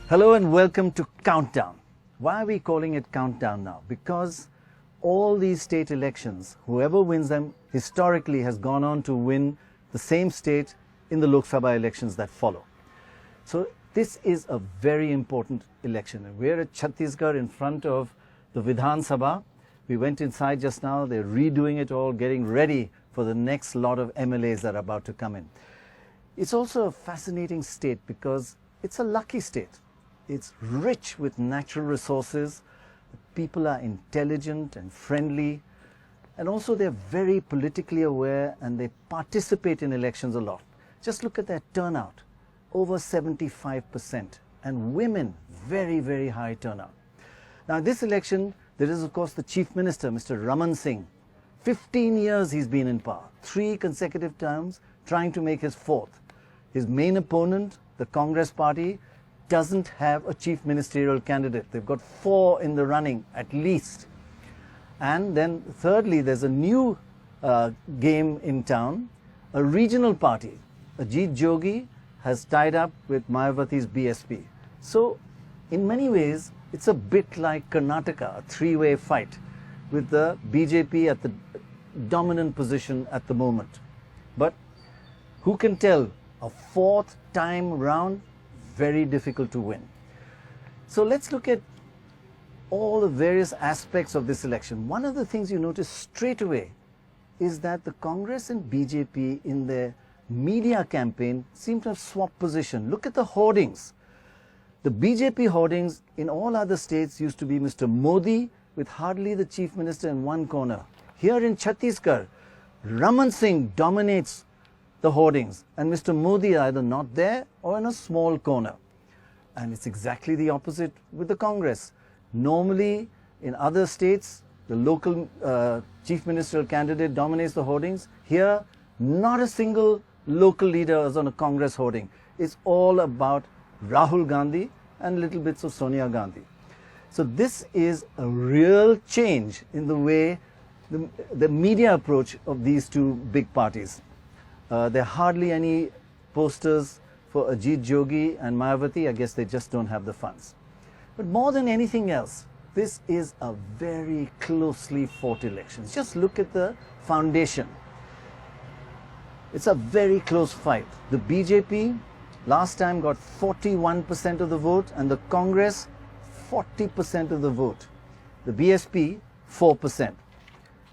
Hello and welcome to Countdown. Why are we calling it Countdown now? Because all these state elections, whoever wins them historically has gone on to win the same state in the Lok Sabha elections that follow. So this is a very important election. And we're at Chhattisgarh in front of the Vidhan Sabha. We went inside just now. They're redoing it all, getting ready for the next lot of MLAs that are about to come in. It's also a fascinating state because it's a lucky state. It's rich with natural resources. People are intelligent and friendly. And also they're very politically aware and they participate in elections a lot. Just look at their turnout, over 75%. And women, very, very high turnout. Now this election, there is of course the Chief Minister, Mr. Raman Singh. 15 years he's been in power, 3 consecutive terms, trying to make his 4th. His main opponent, the Congress party, doesn't have a chief ministerial candidate. They've got 4 in the running at least. And then thirdly, there's a new game in town. A regional party, Ajit Jogi, has tied up with Mayawati's BJP. So in many ways, it's a bit like Karnataka, a 3-way fight with the BJP at the dominant position at the moment. But who can tell? A 4th time round, very difficult to win. So let's look at all the various aspects of this election. One of the things you notice straight away is that the Congress and BJP in their media campaign seem to have swapped position. Look at the hoardings. The BJP hoardings in all other states used to be Mr. Modi with hardly the Chief Minister in one corner. Here in Chhattisgarh, Raman Singh dominates the hoardings and Mr. Modi is either not there or in a small corner. And it's exactly the opposite with the Congress. Normally in other states, the local chief ministerial candidate dominates the hoardings. Here, not a single local leader is on a Congress hoarding. It's all about Rahul Gandhi and little bits of Sonia Gandhi. So this is a real change in the way the media approach of these two big parties. There are hardly any posters for Ajit Jogi and Mayawati. I guess they just don't have the funds. But more than anything else, this is a very closely fought election. Just look at the foundation. It's a very close fight. The BJP last time got 41% of the vote and the Congress 40% of the vote. The BSP 4%.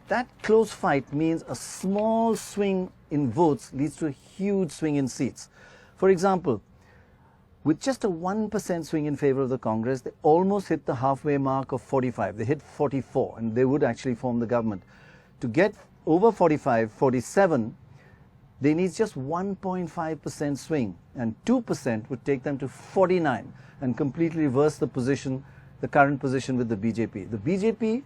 That close fight means a small swing in votes leads to a huge swing in seats. For example, with just a 1% swing in favor of the Congress, they almost hit the halfway mark of 45. They hit 44 and they would actually form the government. To get over 45, 47, they need just 1.5% swing and 2% would take them to 49 and completely reverse the position, the current position with the BJP. The BJP,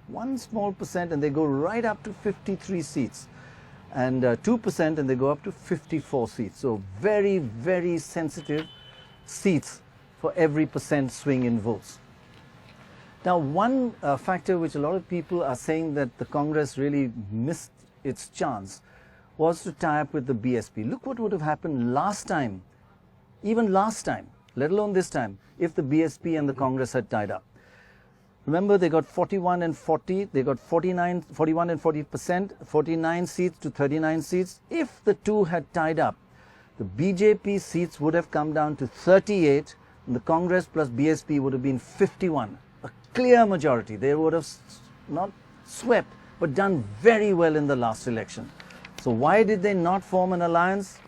1 small percent and they go right up to 53 seats and 2% and they go up to 54 seats. So very, very sensitive seats for every percent swing in votes. Now one factor which a lot of people are saying that the Congress really missed its chance was to tie up with the BSP. Look what would have happened last time, even last time, let alone this time, if the BSP and the Congress had tied up. Remember, they got 41 and 40, they got 41 and 40%, 49 seats to 39 seats. If the two had tied up, the BJP seats would have come down to 38, and the Congress plus BSP would have been 51. A clear majority. They would have not swept, but done very well in the last election. So why did they not form an alliance?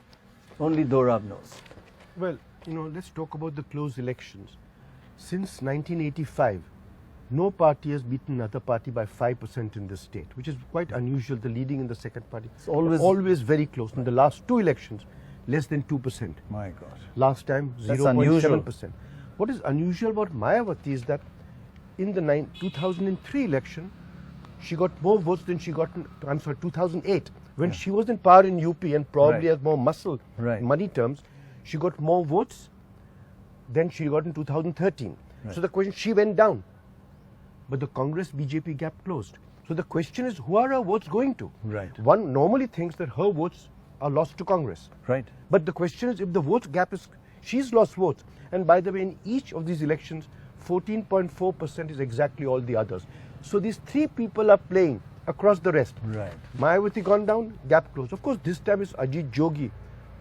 Only Dorab knows. Well, let's talk about the close elections. Since 1985, no party has beaten another party by 5% in this state, which is quite unusual. The leading and the second party. It's always very close. In the last 2 elections, less than 2%. My God. Last time, 0.7%. What is unusual about Mayawati is that in the 2003 election, she got more votes than she got in, 2008. When she was in power in UP and probably has more muscle in money terms, she got more votes than she got in 2013. So the question, she went down. But the Congress-BJP gap closed. So the question is, who are her votes going to? One normally thinks that her votes are lost to Congress. Right. But the question is, if the vote gap is She's lost votes. And by the way, in each of these elections, 14.4% is exactly all the others. So these three people are playing across the rest. Right. Mayawati gone down, gap closed. Of course, this time it's Ajit Jogi,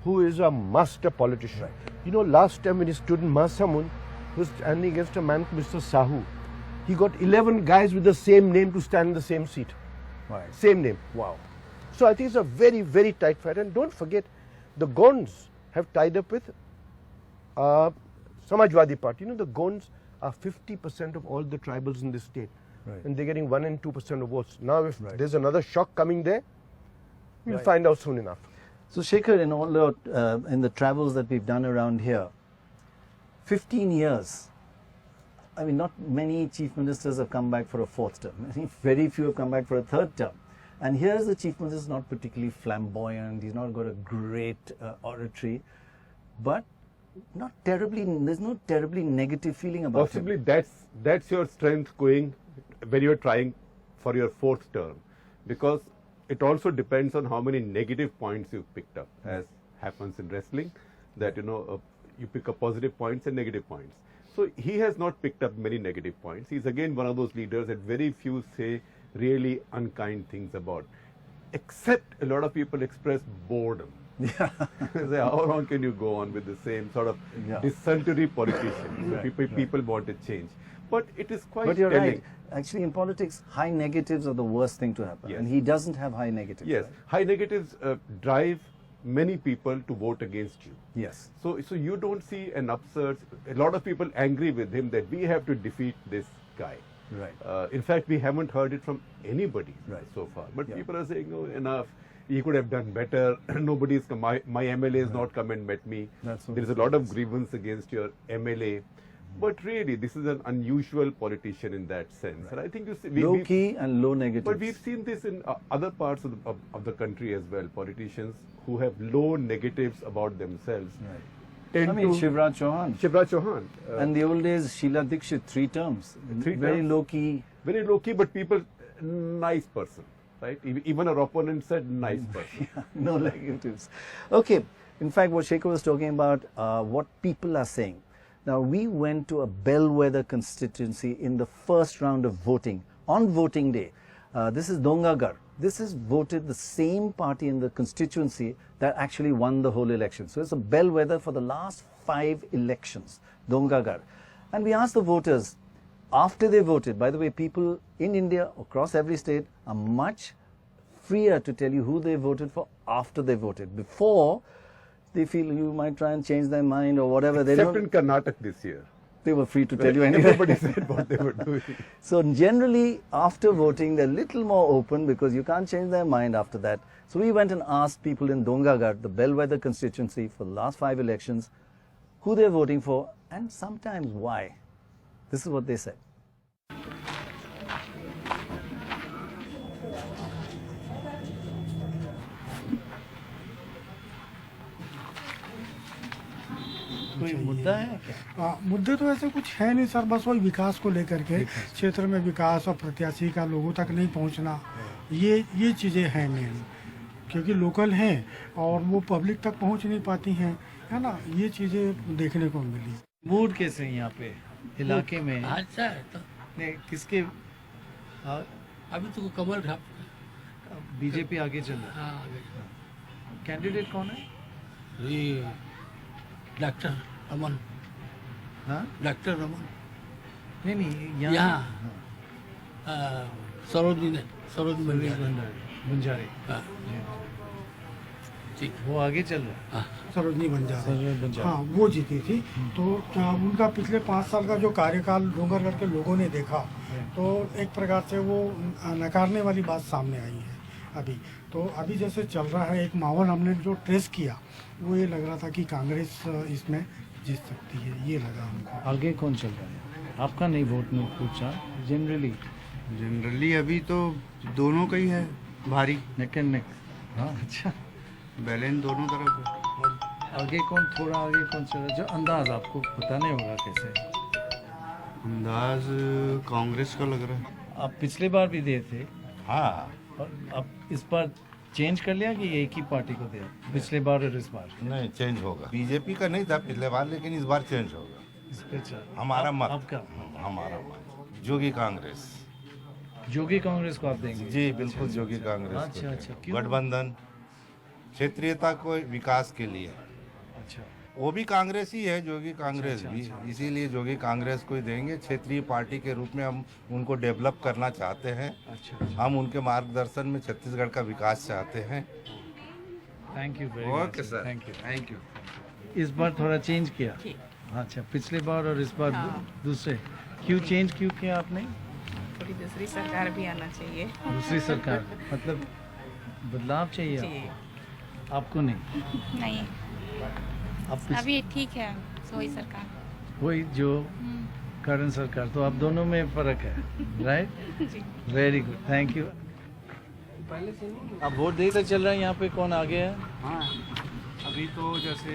who is a master politician. Right. You know, last time when he stood in Masamun, he was standing against a man, Mr. Sahu. He got 11 guys with the same name to stand in the same seat. Right. Same name. Wow. So I think it's a very, very tight fight. And don't forget, the Gonds have tied up with Samajwadi Party. You know, the Gonds are 50% of all the tribals in this state. Right. And they're getting 1 and 2% of votes. Now, if Right. there's another shock coming there, we'll Right. find out soon enough. So Shekhar, in all in the travels that we've done around here, 15 years. I mean, not many chief ministers have come back for a fourth term. Very few have come back for a third term. And here's the chief minister, not particularly flamboyant. He's not got a great oratory, but not terribly. There's no terribly negative feeling about Possibly him. that's your strength going when you're trying for your fourth term, because it also depends on how many negative points you've picked up, as happens in wrestling, that you pick up positive points and negative points. So he has not picked up many negative points. He's again one of those leaders that very few say really unkind things about, except a lot of people express boredom. Yeah. Say, how long can you go on with the same sort of dysentery politician? Right, People want a change. But it is quite But you're telling. right. Actually, in politics, high negatives are the worst thing to happen. Yes. And he doesn't have high negatives. Yes, right? high negatives drive many people to vote against you. Yes. So you don't see an upsurge. A lot of people angry with him that we have to defeat this guy. Right. In fact, we haven't heard it from anybody Right. so far. But Yeah. people are saying, no, enough. He could have done better. Nobody's come. My MLA has not come and met me. That's what There is a lot of grievance against your MLA. But really, this is an unusual politician in that sense. And I think you see, Low key and low negatives. but we've seen this in other parts of the country as well. Politicians who have low negatives about themselves. Right. Tend I mean, to Shivraj Chauhan. Shivraj Chauhan. And the old days, Sheila Dikshit, 3 terms. Three Very terms. low key. Very low key, but people, nice person, right? Even our opponent said nice person. No negatives. Okay. In fact, what Shekhar was talking about, what people are saying. Now, we went to a bellwether constituency in the first round of voting on voting day. This is Dongagar. This is voted the same party in the constituency that actually won the whole election. So it's a bellwether for the last 5 elections, Dongagar. And we asked the voters, after they voted, by the way, people in India across every state are much freer to tell you who they voted for after they voted. Before, they feel you might try and change their mind or whatever. Except in Karnataka this year. They were free to tell you anything. Everybody said what they were doing. So generally, after voting, they're a little more open because you can't change their mind after that. So we went and asked people in Dongagar, the bellwether constituency for the last 5 elections, who they're voting for and sometimes why. This is what they said. कोई मुद्दा है क्या? मुद्दे तो ऐसे कुछ है नहीं सर, बस वही विकास को लेकर के क्षेत्र में विकास और प्रत्याशी का लोगों तक नहीं पहुंचना, ये चीज़ें हैं मेन, क्योंकि लोकल हैं और वो पब्लिक तक पहुंच नहीं पाती हैं, है ना, ये चीज़ें देखने को मिली। मूड कैसे है यहाँ पे इलाके में? अच्छा है तो नहीं, किसके अभी तो कमल था। बीजेपी आगे चल रहा हाँ आगे है। कैंडिडेट कौन है? ये डॉक्टर रमन, हाँ डॉक्टर रमन नहीं नहीं यहाँ सरोजनी बंजारे हाँ ठीक वो आगे चल रहा है। हाँ सरोजनी बंजारे, हाँ वो जीती थी। तो उनका पिछले 5 साल का जो कार्यकाल डोंगरगढ़ के लोगों ने देखा, तो एक प्रकार से वो नकारने वाली बात सामने आई है अभी। तो अभी जैसे चल रहा है, एक माहौल हमने जो ट्रेस किया, वो ये लग रहा था कि कांग्रेस इसमें जीत सकती है, ये लगा हमको। आगे कौन चल रहा है? आपका नहीं वोट में पूछा, जनरली अभी तो दोनों का ही है भारी, नेक एंड नेक। हाँ अच्छा, बैलेंस दोनों तरफ है। और आगे कौन, थोड़ा आगे कौन चल रहा है? जो अंदाज आपको पता नहीं होगा कैसे? अंदाज कांग्रेस का लग रहा है। आप पिछले बार भी दिए थे हाँ, और अब इस बार चेंज कर लिया कि एक ही पार्टी को दिया पिछले बार और इस बार? नहीं, चेंज होगा। बीजेपी का नहीं था पिछले बार, लेकिन इस बार चेंज होगा। इस पे हमारा मत। आपका? हमारा मत जोगी कांग्रेस। जोगी कांग्रेस को आप देंगे? जी बिल्कुल, जोगी कांग्रेस। अच्छा अच्छा, क्यों? गठबंधन क्षेत्रीयता को विकास के लिए। अच्छा, वो भी कांग्रेस ही है, जोगी कांग्रेस भी, इसीलिए जोगी कांग्रेस को ही देंगे। क्षेत्रीय पार्टी के रूप में हम उनको डेवलप करना चाहते हैं। अच्छा, हम उनके मार्गदर्शन में छत्तीसगढ़ का विकास चाहते हैं। Thank you very okay sir, thank you. इस बार थोड़ा चेंज किया? अच्छा, पिछले बार और इस बार दूसरे। क्यों चेंज क्यों किया आपने? थोड़ी दूसरी सरकार भी आना चाहिए। दूसरी सरकार मतलब बदलाव चाहिए चाहिए। आपको नहीं? नहीं, आप अभी ठीक है वही सरकार। वही जो करंट सरकार, तो आप दोनों में फर्क है, right? Very good, thank you. अब वोट देर तक चल रहा है, यहाँ पे कौन आगे है? हाँ, अभी तो जैसे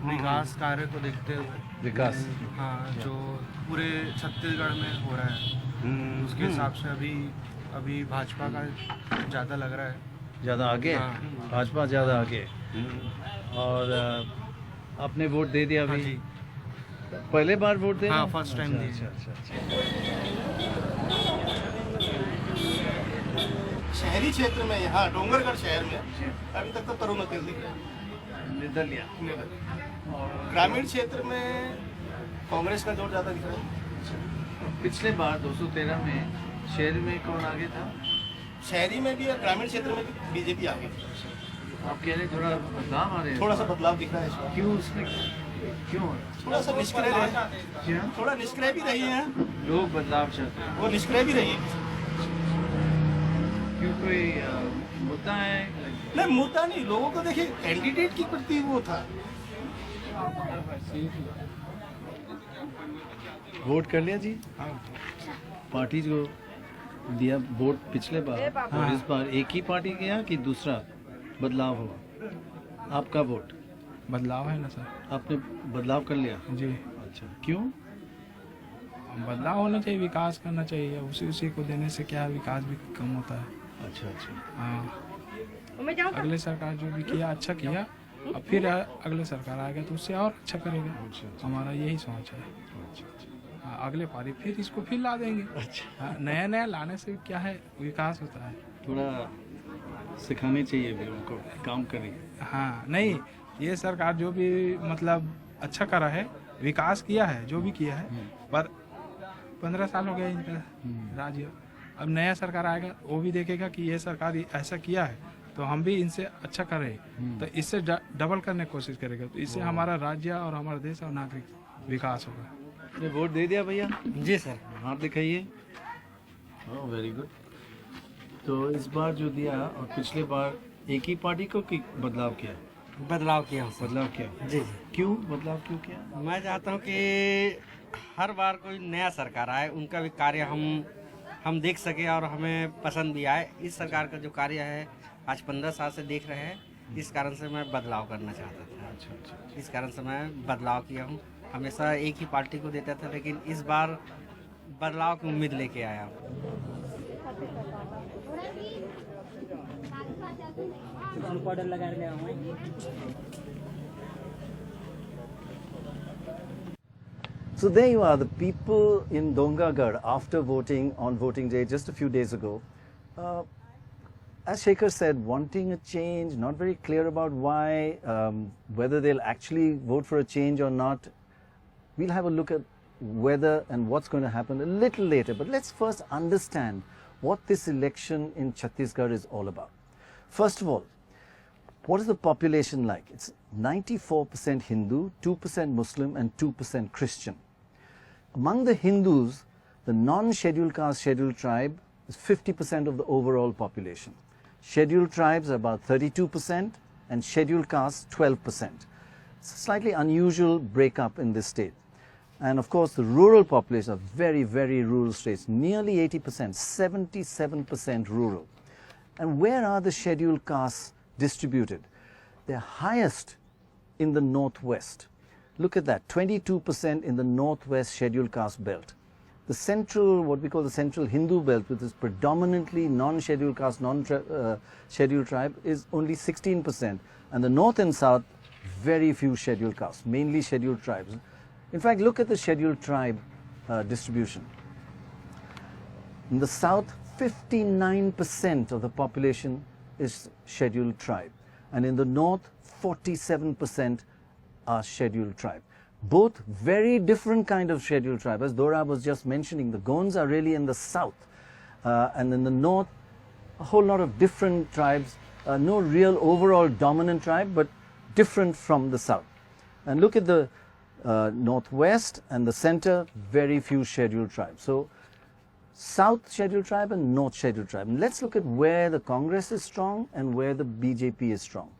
विकास कार्य को देखते हुए, विकास, हाँ, जो पूरे छत्तीसगढ़ में हो रहा है उसके हिसाब से अभी भाजपा का ज़्यादा लग रहा है। ज़्यादा आगे? हाँ। भाजपा ज़्यादा आगे। और आपने वोट दे दिया अभी? जी। पहले बार वोट दे? हाँ, फर्स्ट टाइम दी। अच्छा अच्छा अच्छा। शहरी क्षेत्र में, यहाँ डोंगरगढ़ शहर में अभी तक तो करोड़पति निर्दलीय। ग्रामीण क्षेत्र में कांग्रेस का जोर ज्यादा दिख रहा है। पिछले बार 213 में शहर में कौन आगे था? शहरी में भी और ग्रामीण क्षेत्र में भी बीजेपी आ गई। आप कह रहे थोड़ा बदलाव आ रहे हैं? थोड़ा सा बदलाव दिख रहा है इसमें। क्यों उसमें क्यों? थोड़ा सा निष्क्रिय रहे, क्या? थोड़ा निष्क्रिय भी रही है, लोग बदलाव चाहते हैं। वो निष्क्रिय भी रही है। क्यों, कोई मुद्दा है? नहीं, मुद्दा नहीं, लोगों को देखिए कैंडिडेट के प्रति वो था। वोट कर लिया जी? पार्टी जो दिया वोट पिछले बार और इस बार एक ही पार्टी गया कि दूसरा बदलाव हुआ? आपका वोट बदलाव है ना सर? आपने बदलाव कर लिया? जी। अच्छा, क्यों? बदलाव होना चाहिए, विकास करना चाहिए। उसी को देने से क्या विकास भी कम होता है। अच्छा अच्छा, हाँ, अगले सरकार जो भी किया अच्छा किया, अब फिर अगले सरकार आएगा तो उससे और अच्छा करेगा। हमारा यही सोच है। हाँ, अगले पारी फिर इसको फिर ला देंगे। अच्छा, हाँ, नया नया लाने से क्या है, विकास होता है। थोड़ा सिखाने चाहिए भी उनको, काम करें। हाँ, नहीं, ये सरकार जो भी मतलब अच्छा करा है, विकास किया है, जो भी किया है, पर 15 साल हो गया इनका राज्य। अब नया सरकार आएगा, वो भी देखेगा कि ये सरकार ऐसा किया है तो हम भी इनसे अच्छा करें, तो इससे डबल करने की कोशिश करेगा, तो इससे हमारा राज्य और हमारा देश और नागरिक विकास होगा। आपने वोट दे दिया भैया? जी सर। हाथ दिखाइए। ओह, वेरी गुड। तो इस बार जो दिया और पिछले बार एक ही पार्टी को कि बदलाव किया? बदलाव किया सर। बदलाव किया? जी। क्यों बदलाव क्यों किया? मैं चाहता हूँ कि हर बार कोई नया सरकार आए, उनका भी कार्य हम देख सके और हमें पसंद भी आए। इस सरकार का जो कार्य है आज 15 साल से देख रहे हैं, इस कारण से मैं बदलाव करना चाहता था। अच्छा, इस कारण से मैं बदलाव किया हूँ। हमेशा एक ही पार्टी को देता था, लेकिन इस बार बदलाव की उम्मीद लेके आया हूँ। So there you are, the people in Dongagarh after voting on voting day just a few days ago. As Shekhar said, wanting a change, not very clear about why, whether they'll actually vote for a change or not. We'll have a look at whether and what's going to happen a little later. But let's first understand what this election in Chhattisgarh is all about. First of all, what is the population like? It's 94% Hindu, 2% Muslim and 2% Christian. Among the Hindus, the non-scheduled caste scheduled tribe is 50% of the overall population. Scheduled tribes are about 32% and scheduled castes 12%. It's a slightly unusual breakup in this state. And of course, the rural population are very, very rural states, nearly 80%, 77% rural. And where are the scheduled castes distributed? They're highest in the northwest. Look at that, 22% in the northwest scheduled caste belt. The central, what we call the central Hindu belt, which is predominantly non-scheduled caste, non-scheduled tribe, is only 16%. And the north and south, very few scheduled castes, mainly scheduled tribes. In fact, look at the scheduled tribe distribution. In the south, 59% of the population is scheduled tribe. And in the north, 47% are scheduled tribe. Both very different kind of scheduled tribe. As Dorab was just mentioning, the Gonds are really in the south. And in the north, a whole lot of different tribes. No real overall dominant tribe, but different from the south. And look at the northwest and the center, very few scheduled tribes. So south scheduled tribe and north scheduled tribe. And let's look at where the Congress is strong and where the BJP is strong.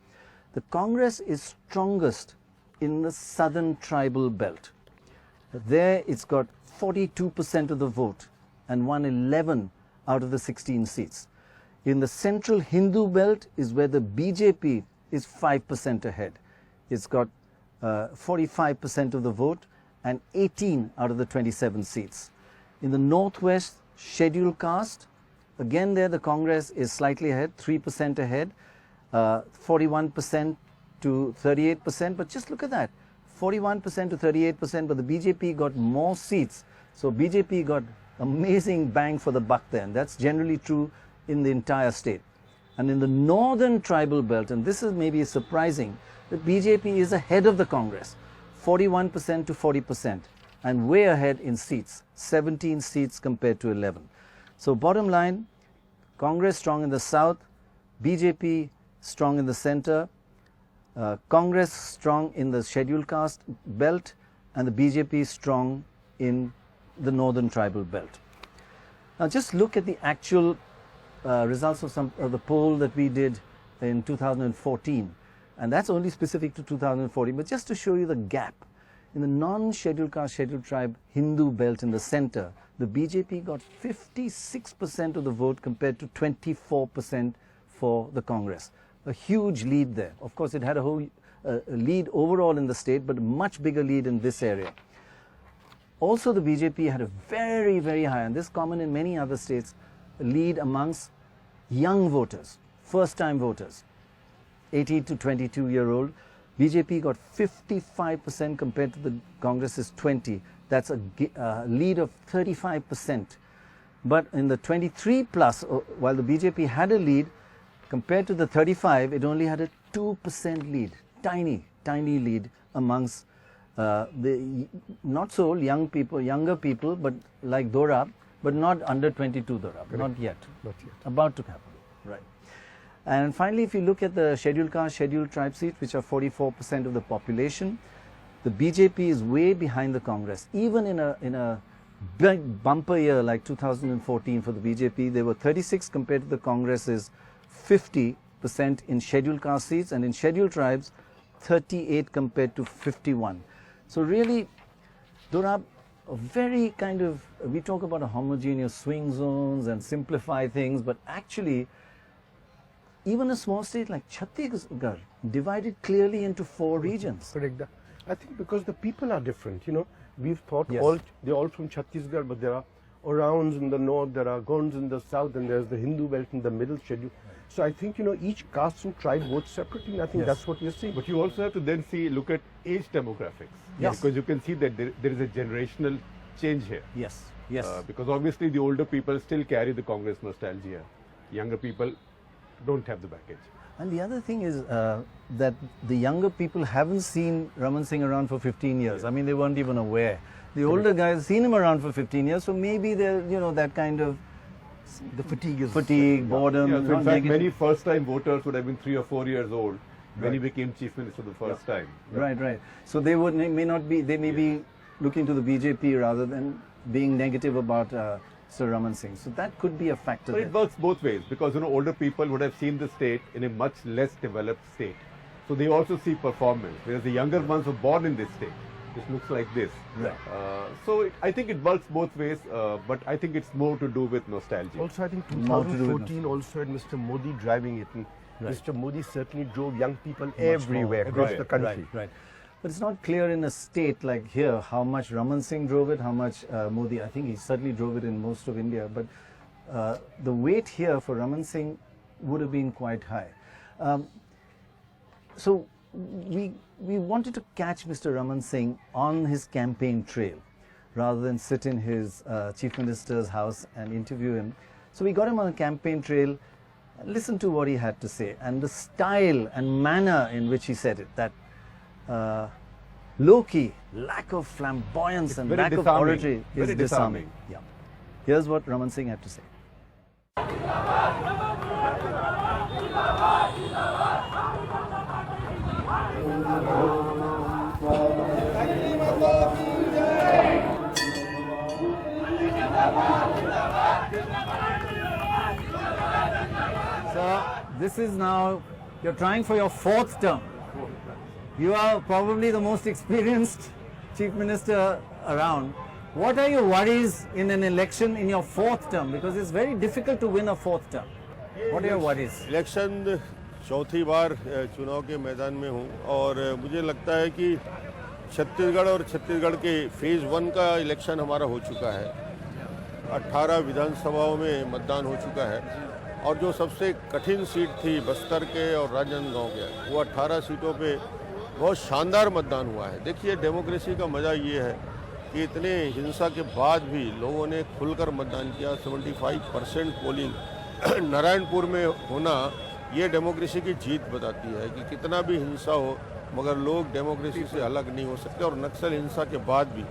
The Congress is strongest in the southern tribal belt. There it's got 42% of the vote and won 11 out of the 16 seats. In the central Hindu belt is where the BJP is 5% ahead. It's got 45% of the vote and 18 out of the 27 seats. In the northwest scheduled caste, again there the Congress is slightly ahead, 3% ahead, 41% to 38%, but just look at that, 41% to 38%, but the BJP got more seats. So BJP got amazing bang for the buck there, and that's generally true in the entire state. And in the northern tribal belt, and this is maybe surprising, the BJP is ahead of the Congress, 41% to 40%, and way ahead in seats, 17 seats compared to 11. So bottom line, Congress strong in the south, BJP strong in the center, Congress strong in the scheduled caste belt, and the BJP strong in the northern tribal belt. Now just look at the actual results of some of the poll that we did in 2014, and that's only specific to 2014, but just to show you the gap. In the non-scheduled caste, scheduled tribe Hindu belt in the center, the BJP got 56% of the vote compared to 24% for the Congress. A huge lead there. Of course, it had a whole lead overall in the state, but a much bigger lead in this area. Also, the BJP had a very, very high, and this is common in many other states, lead amongst young voters, first-time voters, 18 to 22-year-old. BJP got 55% compared to the Congress's 20. That's a lead of 35%. But in the 23 plus, while the BJP had a lead, compared to the 35, it only had a 2% lead. Tiny, tiny lead amongst the not so old young people, younger people, but like Dorab, but not under 22 Dorab, Correct. not yet. Not yet. About to happen, right. And finally, if you look at the scheduled caste, scheduled tribe seats, which are 44% of the population, the BJP is way behind the Congress. Even in a big bumper year like 2014 for the BJP, they were 36 compared to the Congress's 50% in scheduled caste seats, and in scheduled tribes, 38 compared to 51. So really, Dorab, a very kind of, we talk about a homogeneous swing zones and simplify things, but actually, even a small state like Chhattisgarh divided clearly into 4 regions. Correct. I think because the people are different, you know, we've thought Yes. they're all from Chhattisgarh, but there are Orans in the north, there are Gonds in the south, and there's the Hindu belt in the middle schedule. So I think, you know, each caste and tribe votes separately, and I think Yes. that's what you're seeing. But you also have to then look at age demographics. Yes. Because you can see that there is a generational change here. Yes, yes. Because obviously the older people still carry the Congress nostalgia. Younger people don't have the baggage. And the other thing is that the younger people haven't seen Raman Singh around for 15 years. I mean, they weren't even aware. The older guys seen him around for 15 years, so maybe they're, you know, that kind of The fatigue is boredom. Yeah, so in not fact, negative. many first-time voters would have been 3 or 4 years old when he Right. became Chief Minister the first time. Right, right. So they may not be, they may be looking to the BJP rather than being negative about Sir Raman Singh. So that could be a factor But there. it works both ways, because, you know, older people would have seen the state in a much less developed state. So they also see performance, whereas the younger ones were born in this state, which looks like this. Right. I think it works both ways, but I think it's more to do with nostalgia. Also, I think More to do with 2014 also had Mr. Modi driving it. And Right. Mr. Modi certainly drove young people everywhere across Everywhere. the country. Right. But it's not clear in a state like here how much Raman Singh drove it, how much Modi. I think he certainly drove it in most of India. But the weight here for Raman Singh would have been quite high. So we wanted to catch Mr. Raman Singh on his campaign trail rather than sit in his Chief Minister's house and interview him. So we got him on a campaign trail and listened to what he had to say and the style and manner in which he said it, that low-key, lack of flamboyance and lack of oratory is disarming. Yeah. Here's what Raman Singh had to say. So this is now, you're trying for your 4th term. You are probably the most experienced Chief Minister around. What are your worries in an election in your 4th term? Because it's very difficult to win a 4th term. What are your worries? Election चौथी बार चुनाव के मैदान में हूँ और मुझे लगता है कि छत्तीसगढ़ और छत्तीसगढ़ के फेज़ 1 का इलेक्शन हमारा हो चुका है। 18 विधानसभाओं में मतदान हो चुका है और जो सबसे कठिन सीट थी बस्तर के और राजनांदगांव के, वो 18 सीटों पे बहुत शानदार मतदान हुआ है। देखिए, डेमोक्रेसी का मज़ा ये है कि इतने हिंसा के बाद भी लोगों ने खुलकर मतदान किया। 75% पोलिंग नारायणपुर में होना ये डेमोक्रेसी की जीत बताती है कि कितना भी हिंसा हो मगर लोग डेमोक्रेसी से अलग नहीं हो सकते। और नक्सल हिंसा के बाद भी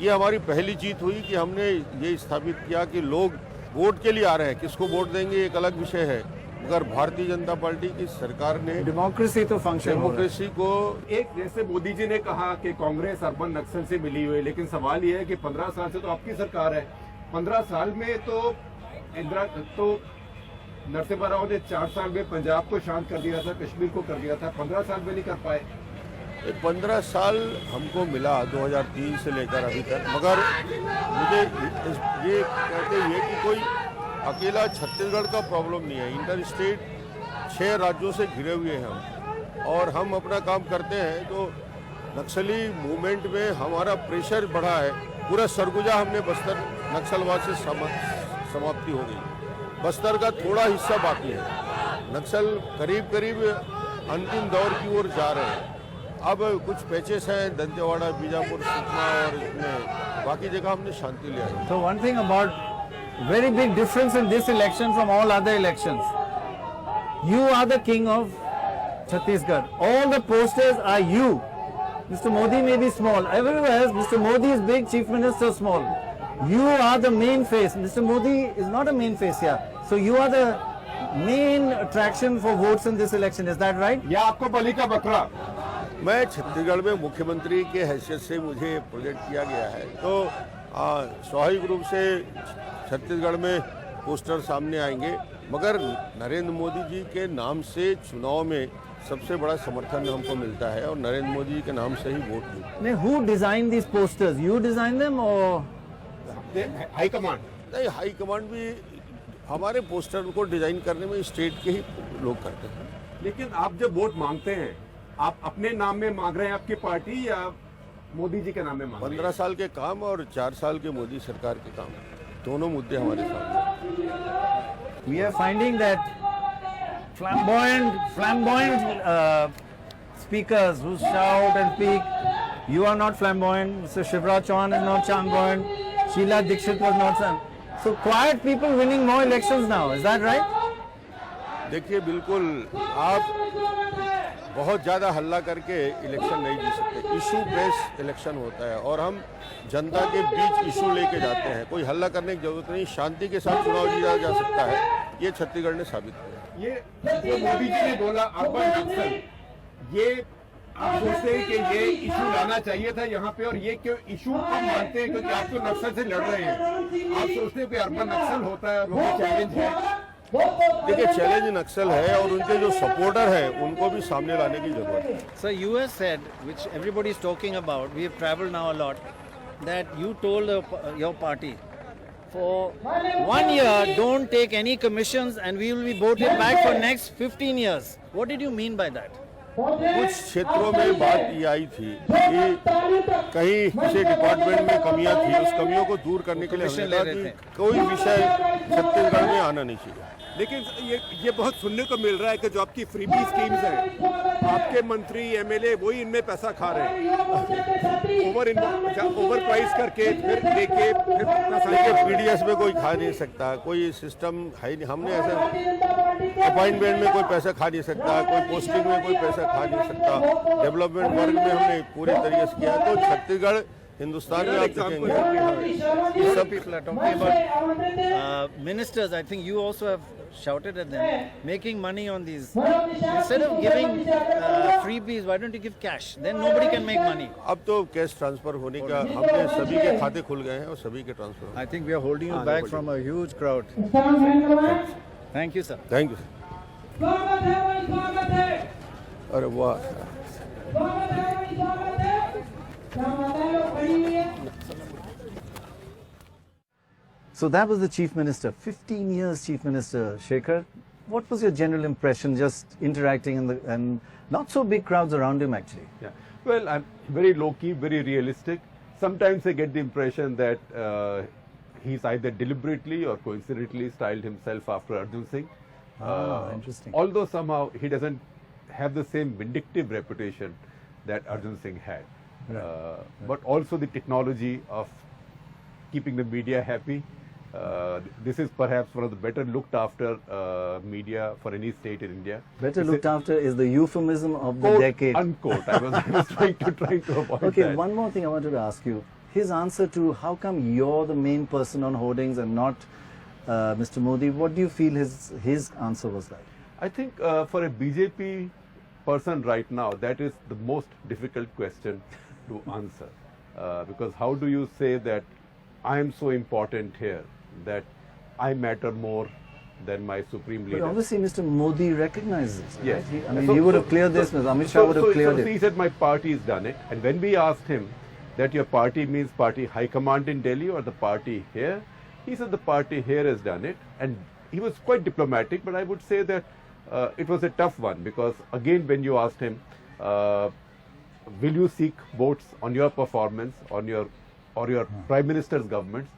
ये हमारी पहली जीत हुई कि हमने ये स्थापित किया कि लोग वोट के लिए आ रहे हैं। किसको वोट देंगे एक अलग विषय है, मगर भारतीय जनता पार्टी की सरकार ने डेमोक्रेसी तो फंक्शन डेमोक्रेसी को एक, जैसे मोदी जी ने कहा कि कांग्रेस अर्बन नक्सल से मिली हुई है, लेकिन सवाल ये है कि 15 साल से तो आपकी सरकार है। 15 साल में तो नरसिम्हा राव ने 4 साल में पंजाब को शांत कर दिया था, कश्मीर को कर दिया था, 15 साल में नहीं कर पाए। 15 साल हमको मिला 2003 से लेकर अभी तक, मगर मुझे ये कहते हुए कि कोई अकेला छत्तीसगढ़ का प्रॉब्लम नहीं है। इंटर स्टेट 6 राज्यों से घिरे हुए हैं हम और हम अपना काम करते हैं। तो नक्सली मूवमेंट में हमारा प्रेशर बढ़ा है। पूरा सरगुजा हमने बस्तर नक्सलवाद से समाप्ति हो गई। बस्तर का थोड़ा हिस्सा बाकी है। नक्सल करीब करीब अंतिम दौर की ओर जा रहे हैं। अब कुछ पैचेस हैं दंतेवाड़ा, बीजापुर, सुकमा और इसमें बाकी जगह हमने शांति ले आई। So one thing about very big difference in this election from all other elections. You are the king of Chhattisgarh. All the posters are you. Mr. Modi may be small. Everywhere else, Mr. Modi is big, Chief Minister small. You are the main face. Mr. Modi is not a main face here. So you are the main attraction for votes in this election. Is that right? या आपको बलि का बकरा? मैं छत्तीसगढ़ में मुख्यमंत्री के हैसियत से मुझे प्रोजेक्ट किया गया है, तो स्वाभाविक रूप से छत्तीसगढ़ में पोस्टर सामने आएंगे, मगर नरेंद्र मोदी जी के नाम से चुनाव में सबसे बड़ा समर्थन हमको मिलता है और नरेंद्र मोदी जी के नाम से ही वोट मिलता है। Who designed these posters? You designed them or high command? नहीं, हाई कमांड भी हमारे पोस्टर को डिजाइन करने में स्टेट के ही लोग करते हैं। लेकिन आप जब वोट मांगते हैं, आप अपने नाम में मांग रहे हैं आपकी पार्टी या मोदी जी के नाम में मांग रहे हैं? 15 साल के काम और 4 साल के मोदी सरकार के काम, दोनों मुद्दे हमारे सामने। we are finding that flamboyant speakers who shout and speak. You are not flamboyant. Mr. Shivraj Chauhan is not flamboyant. Sheila Dikshit was not. So quiet people winning more elections now. Is that right? देखिए, बिल्कुल आप बहुत ज़्यादा हल्ला करके election नहीं जीत सकते। Issue based election होता है और हम जनता के बीच इशू लेके जाते हैं। कोई हल्ला करने की जरूरत नहीं, शांति के साथ चुनाव जीता जा सकता है। ये छत्तीसगढ़ ने साबित किया। ये जो मोदी जी ने बोला अर्बन नक्सल, ये आप सोचते हैं कि ये इशू लाना चाहिए था यहाँ पे, और ये क्यों इशू हम मानते हैं क्योंकि आप तो नक्सल से लड़ रहे हैं। आप सोचते हैं कि अर्बन नक्सल होता है, वो चैलेंज है? देखिए, चैलेंज नक्सल है और उनके जो सपोर्टर हैं उनको भी सामने लाने की जरूरत है। So you have said, which everybody is talking about, we have travelled now a lot, that you told your party, for 1 year, don't take any commissions and we will be voted back for next 15 years. What did you mean by that? कुछ क्षेत्रों में बात ये आई थी कि कहीं किसी department में कमियां थी, उस कमियों को दूर करने के लिए हमने कहा कि कोई विषय छत्तीसगढ़ में आना नहीं चाहिए। लेकिन ये बहुत सुनने को मिल रहा है कि जो आपकी फ्रीबी स्कीम्स हैं, आपके मंत्री एमएलए वही इनमें पैसा खा रहे हैं, ओवर प्राइस करके फिर लेके फिर पीडीएस में कोई खा नहीं सकता, कोई सिस्टम है नहीं। हमने ऐसा अपॉइंटमेंट में कोई पैसा खा नहीं सकता, कोई पोस्टिंग में कोई पैसा खा नहीं सकता, डेवलपमेंट वर्क में हमने पूरे तरीके से किया। तो छत्तीसगढ़ हिंदुस्तान में आप देखेंगे Some people are talking about ministers. I think you also have shouted at them, making money on these. Instead of giving freebies, why don't you give cash? Then nobody can make money. अब तो cash transfer होने का हमने सभी के खाते खुल गए हैं और सभी के transfer. I think we are holding you back from a huge crowd. Thank you, sir. Thank you sir. अरे वाह, So that was the Chief Minister, 15 years Chief Minister, Shekhar. What was your general impression just interacting and not so big crowds around him actually? Yeah. Well, I'm very low-key, very realistic. Sometimes I get the impression that he's either deliberately or coincidentally styled himself after Arjun Singh. Interesting. Although somehow he doesn't have the same vindictive reputation that Arjun Singh had. But also the technology of keeping the media happy. This is perhaps one of the better looked after media for any state in India. Better looked after is the euphemism of the decade. Unquote. I was trying to avoid Okay, that. one more thing I wanted to ask you. His answer to how come you're the main person on hoardings and not Mr. Modi, what do you feel his answer was like? I think for a BJP person right now, that is the most difficult question to answer. Because how do you say that I am so important here, that I matter more than my supreme leader? But obviously Mr. Modi recognizes it. Yes. Right? I mean, he would have cleared this, Amit Shah would have cleared it. He said my party has done it. And when we asked him that your party means party high command in Delhi or the party here, he said the party here has done it. And he was quite diplomatic, but I would say that it was a tough one, because again when you asked him, will you seek votes on your performance, on your Prime Minister's government?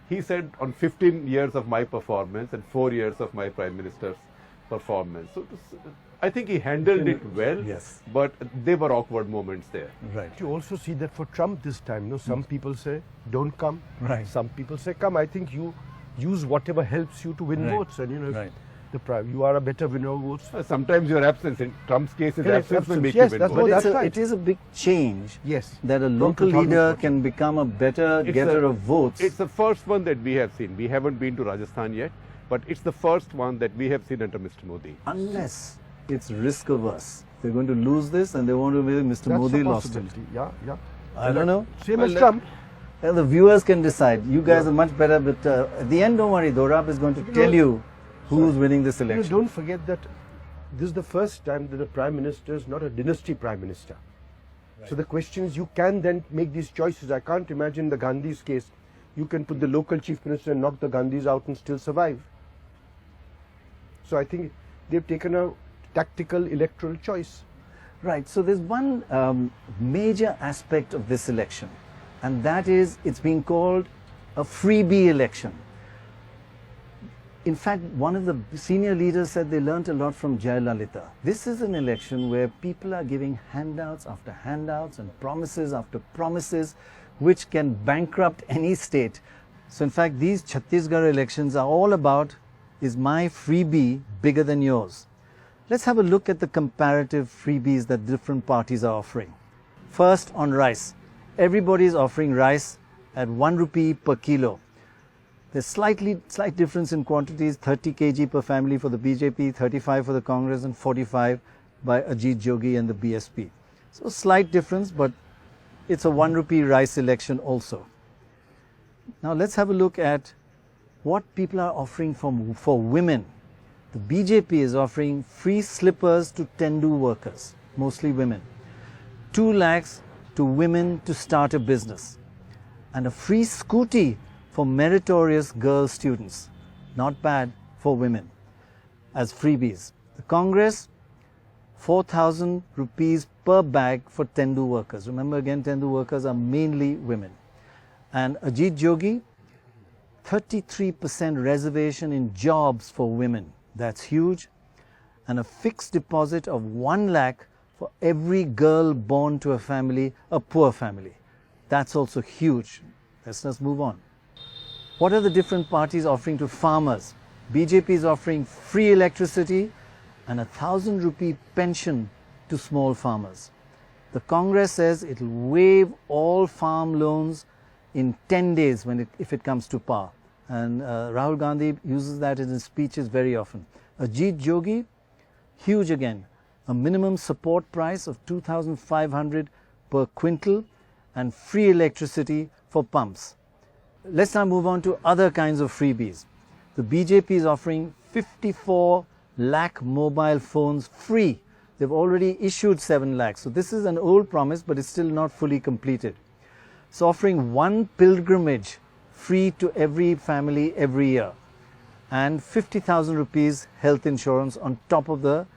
He said on 15 years of my performance and 4 years of my Prime Minister's performance. So I think he handled it well, yes, but there were awkward moments there. Right. You also see that for Trump this time, some people say don't come, Right. Some people say come. I think you use whatever helps you to win Right. votes, and Right. you are a better winner of votes. Sometimes your absence, in Trump's case, his Yes, absence will absence, make yes, you win that's votes. But that's right. it is a big change. Yes. That a local leader can become a better getter of votes. It's the first one that we have seen. We haven't been to Rajasthan yet, but it's the first one that we have seen under Mr. Modi. Unless it's risk averse. They're going to lose this and they want to make Mr. That's Modi a lost it. possibility. Yeah. I don't know. Same Well, as Trump. Well, the viewers can decide. You guys are much better, but at the end, don't worry. Dorab is going to tell you who's winning this election. Don't forget that this is the first time that the Prime Minister is not a dynasty Prime Minister. Right. So the question is, you can then make these choices. I can't imagine the Gandhi's case. You can put the local Chief Minister and knock the Gandhis out and still survive. So I think they've taken a tactical electoral choice. Right. So there's one major aspect of this election, and that is it's being called a freebie election. In fact, one of the senior leaders said they learnt a lot from Jayalalitha. This is an election where people are giving handouts after handouts and promises after promises, which can bankrupt any state. So in fact, these Chhattisgarh elections are all about, is my freebie bigger than yours? Let's have a look at the comparative freebies that different parties are offering. First, on rice. Everybody is offering rice at 1 rupee per kilo. There's slight difference in quantities, 30 kg per family for the BJP, 35 for the Congress and 45 by Ajit Jogi and the BSP. So slight difference, but it's a 1 rupee rice election also. Now let's have a look at what people are offering for women. The BJP is offering free slippers to Tendu workers, mostly women. 2 lakhs to women to start a business. And a free scooty for meritorious girl students. Not bad for women as freebies. The Congress, 4,000 rupees per bag for Tendu workers. Remember again, Tendu workers are mainly women. And Ajit Jogi, 33% reservation in jobs for women. That's huge. And a fixed deposit of 1 lakh for every girl born to a family, a poor family. That's also huge. Let's move on. What are the different parties offering to farmers? BJP is offering free electricity and 1,000 rupee pension to small farmers. The Congress says it will waive all farm loans in 10 days if it comes to power. And Rahul Gandhi uses that in his speeches very often. Ajit Jogi, huge again, a minimum support price of 2,500 per quintal and free electricity for pumps. Let's now move on to other kinds of freebies. The BJP is offering 54 lakh mobile phones free. They've already issued 7 lakhs. So this is an old promise, but it's still not fully completed. So offering 1 pilgrimage free to every family every year and 50,000 rupees health insurance on top of the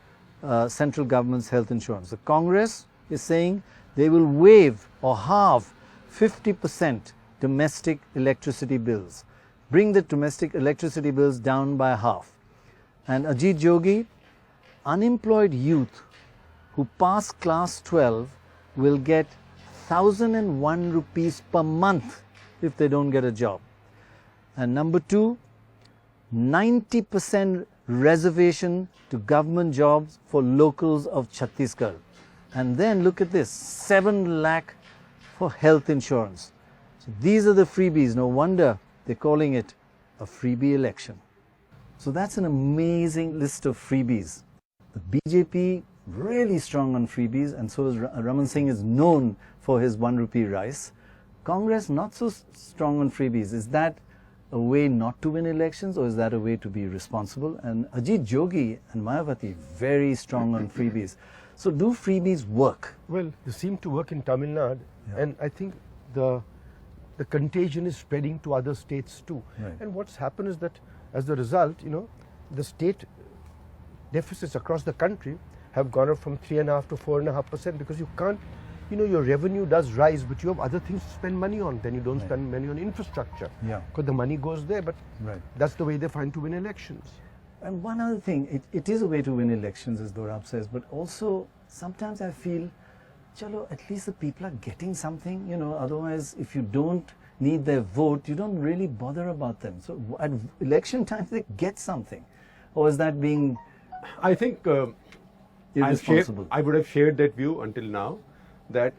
central government's health insurance. The Congress is saying they will waive or halve 50% domestic electricity bills. Bring the domestic electricity bills down by half. And Ajit Jogi, unemployed youth who pass class 12 will get 1,001 rupees per month if they don't get a job. And number 2, 90% reservation to government jobs for locals of Chhattisgarh. And then look at this, 7 lakh for health insurance. So these are the freebies. No wonder they're calling it a freebie election. So that's an amazing list of freebies. The BJP really strong on freebies, and so is Raman Singh is known for his 1 rupee rice. Congress not so strong on freebies. Is that a way not to win elections, or is that a way to be responsible? And Ajit Jogi and Mayawati very strong on freebies. So do freebies work? Well, they seem to work in Tamil Nadu, and I think the contagion is spreading to other states too. Right. And what's happened is that as a result, the state deficits across the country have gone up from 3.5% to 4.5% because you can't, your revenue does rise, but you have other things to spend money on. Then you don't spend money on infrastructure. Yeah. Because the money goes there, but that's the way they find to win elections. And one other thing, it is a way to win elections, as Dorab says, but also sometimes I feel, chalo, at least the people are getting something, otherwise if you don't need their vote, you don't really bother about them. So at election times they get something. Or is that being I think irresponsible? I would have shared that view until now, that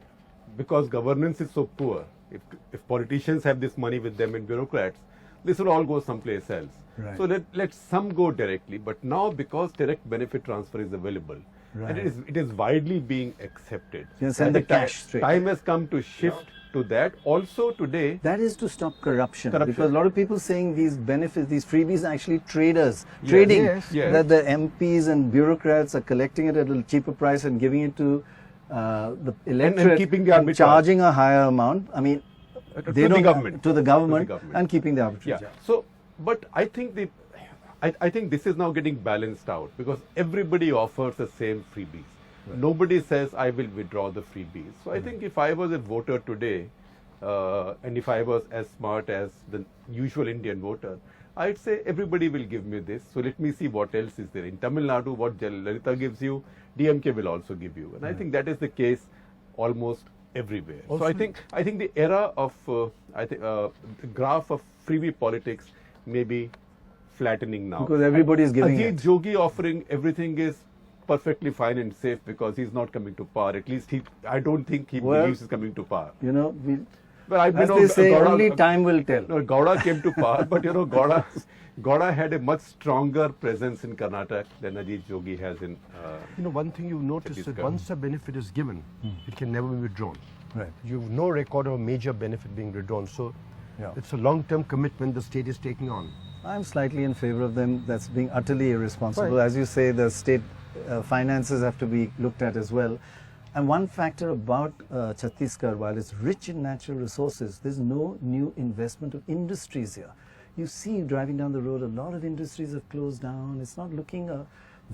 because governance is so poor, if politicians have this money with them and bureaucrats, this will all go someplace else. Right. So let some go directly, but now because direct benefit transfer is available, and it is widely being accepted. You can send the cash straight. Time has come to shift to that. Also today, that is to stop corruption. Because a lot of people saying these benefits, these freebies are actually trading, that the MPs and bureaucrats are collecting it at a cheaper price and giving it to the electorate and keeping the charging a higher amount. I mean, to the government and keeping the arbitrage. Yeah. So, but I think I think this is now getting balanced out because everybody offers the same freebies. Right. Nobody says I will withdraw the freebies. So I think if I was a voter today, and if I was as smart as the usual Indian voter, I'd say everybody will give me this. So let me see what else is there. In Tamil Nadu, what Lalita gives you, DMK will also give you. And I think that is the case almost everywhere. Also, so I think the era of the graph of freebie politics may be flattening now. Because everybody is giving Ajit Jogi offering everything is perfectly fine and safe because he's not coming to power. At least I don't think he believes he's coming to power. Well, as they say, only time will tell. No, Gowda came to power, but Gowda had a much stronger presence in Karnataka than Ajit Jogi has in. One thing you've noticed is that once a benefit is given, it can never be withdrawn. Right. You have no record of a major benefit being withdrawn. So it's a long-term commitment the state is taking on. I'm slightly in favor of them. That's being utterly irresponsible. Right. As you say, the state finances have to be looked at as well. And one factor about Chhattisgarh, while it's rich in natural resources, there's no new investment of industries here. You see, driving down the road, a lot of industries have closed down. It's not looking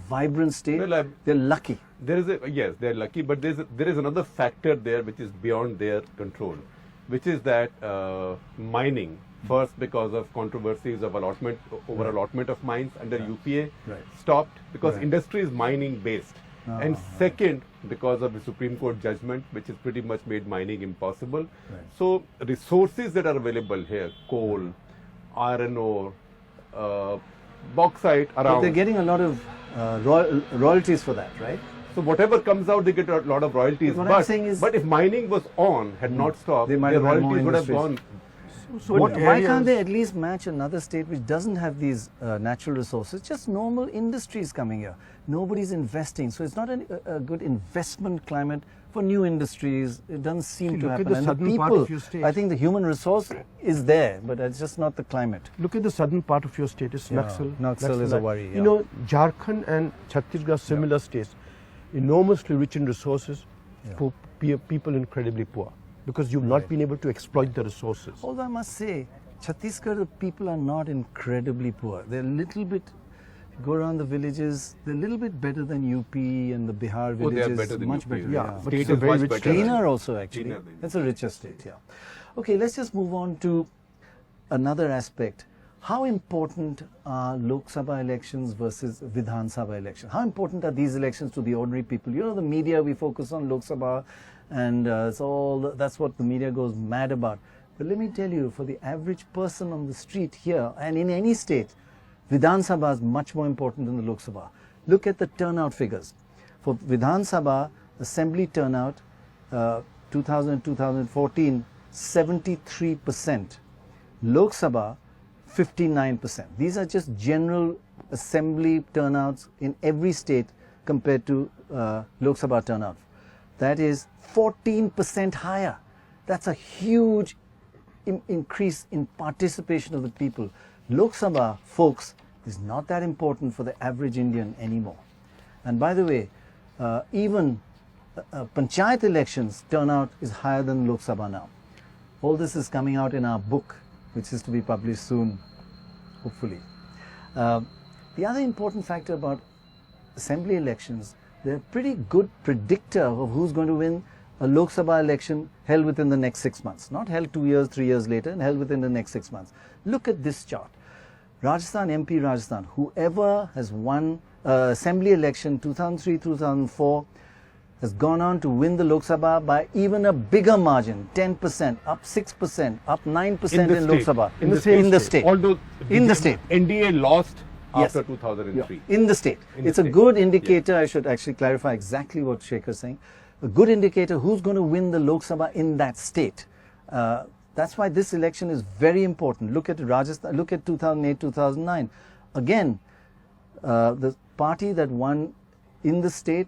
vibrant state, Well, they're lucky. Yes, they're lucky, but there is another factor there which is beyond their control, which is that mining, first because of controversies of allotment of mines under UPA, stopped because industry is mining based. And second, because of the Supreme Court judgment, which has pretty much made mining impossible. So resources that are available here, coal, iron ore, bauxite around. But they're getting a lot of royalties for that, right? So whatever comes out, they get a lot of royalties. What I'm saying is, but if mining was on, had not stopped, they might the have had royalties more would have industries. gone. So why can't they at least match another state which doesn't have these natural resources? Just normal industries coming here. Nobody's investing. So it's not a good investment climate for new industries. It doesn't seem to happen. And the people, I think the human resource is there, but it's just not the climate. Look at the southern part of your state. It's Naxal. Naxal is a worry. You know, Jharkhand and Chhattisgarh, similar states, enormously rich in resources, people incredibly poor. Because you've not been able to exploit the resources. Although I must say, Chhattisgarh, the people are not incredibly poor. They're a little bit, go around the villages, they're a little bit better than UP and the Bihar villages. They are better than much UP, better. yeah. But State is very rich. Tenure also, actually. That's a richer state, yeah. Okay, let's just move on to another aspect. How important are Lok Sabha elections versus Vidhan Sabha elections? How important are these elections to the ordinary people? You know, the media, we focus on Lok Sabha, and that's what the media goes mad about. But let me tell you, for the average person on the street here and in any state, Vidhan Sabha is much more important than the Lok Sabha. Look at the turnout figures. For Vidhan Sabha, assembly turnout, 2000-2014, 73%. Lok Sabha, 59%. These are just general assembly turnouts in every state compared to Lok Sabha turnout. That is 14% higher. That's a huge increase in participation of the people. Lok Sabha, folks, is not that important for the average Indian anymore. And by the way, even Panchayat elections turnout is higher than Lok Sabha now. All this is coming out in our book, which is to be published soon, hopefully. The other important factor about assembly elections, they're a pretty good predictor of who's going to win a Lok Sabha election held within the next 6 months. Not held 2 years, 3 years later, and held within the next 6 months. Look at this chart. Rajasthan, MP Rajasthan, whoever has won assembly election 2003-2004 has gone on to win the Lok Sabha by even a bigger margin, 10%, up 6%, up 9% in Lok Sabha. In the state. Although in the state. NDA lost after 2003. Yeah. In the state. It's a good indicator. I should actually clarify exactly what Shekhar is saying. A good indicator who's going to win the Lok Sabha in that state. That's why this election is very important. Look at Rajasthan, look at 2008-2009. Again, the party that won in the state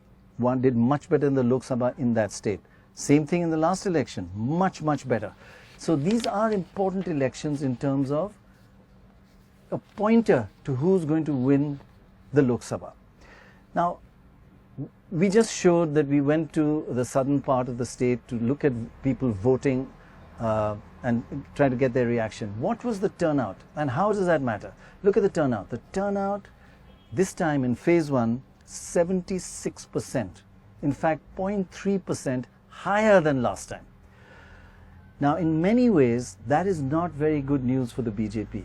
did much better in the Lok Sabha in that state. Same thing in the last election, much, much better. So these are important elections in terms of a pointer to who's going to win the Lok Sabha. Now, we just showed that we went to the southern part of the state to look at people voting and try to get their reaction. What was the turnout and how does that matter? Look at the turnout. The turnout this time in phase 1, 76%. In fact, 0.3% higher than last time. Now, in many ways, that is not very good news for the BJP.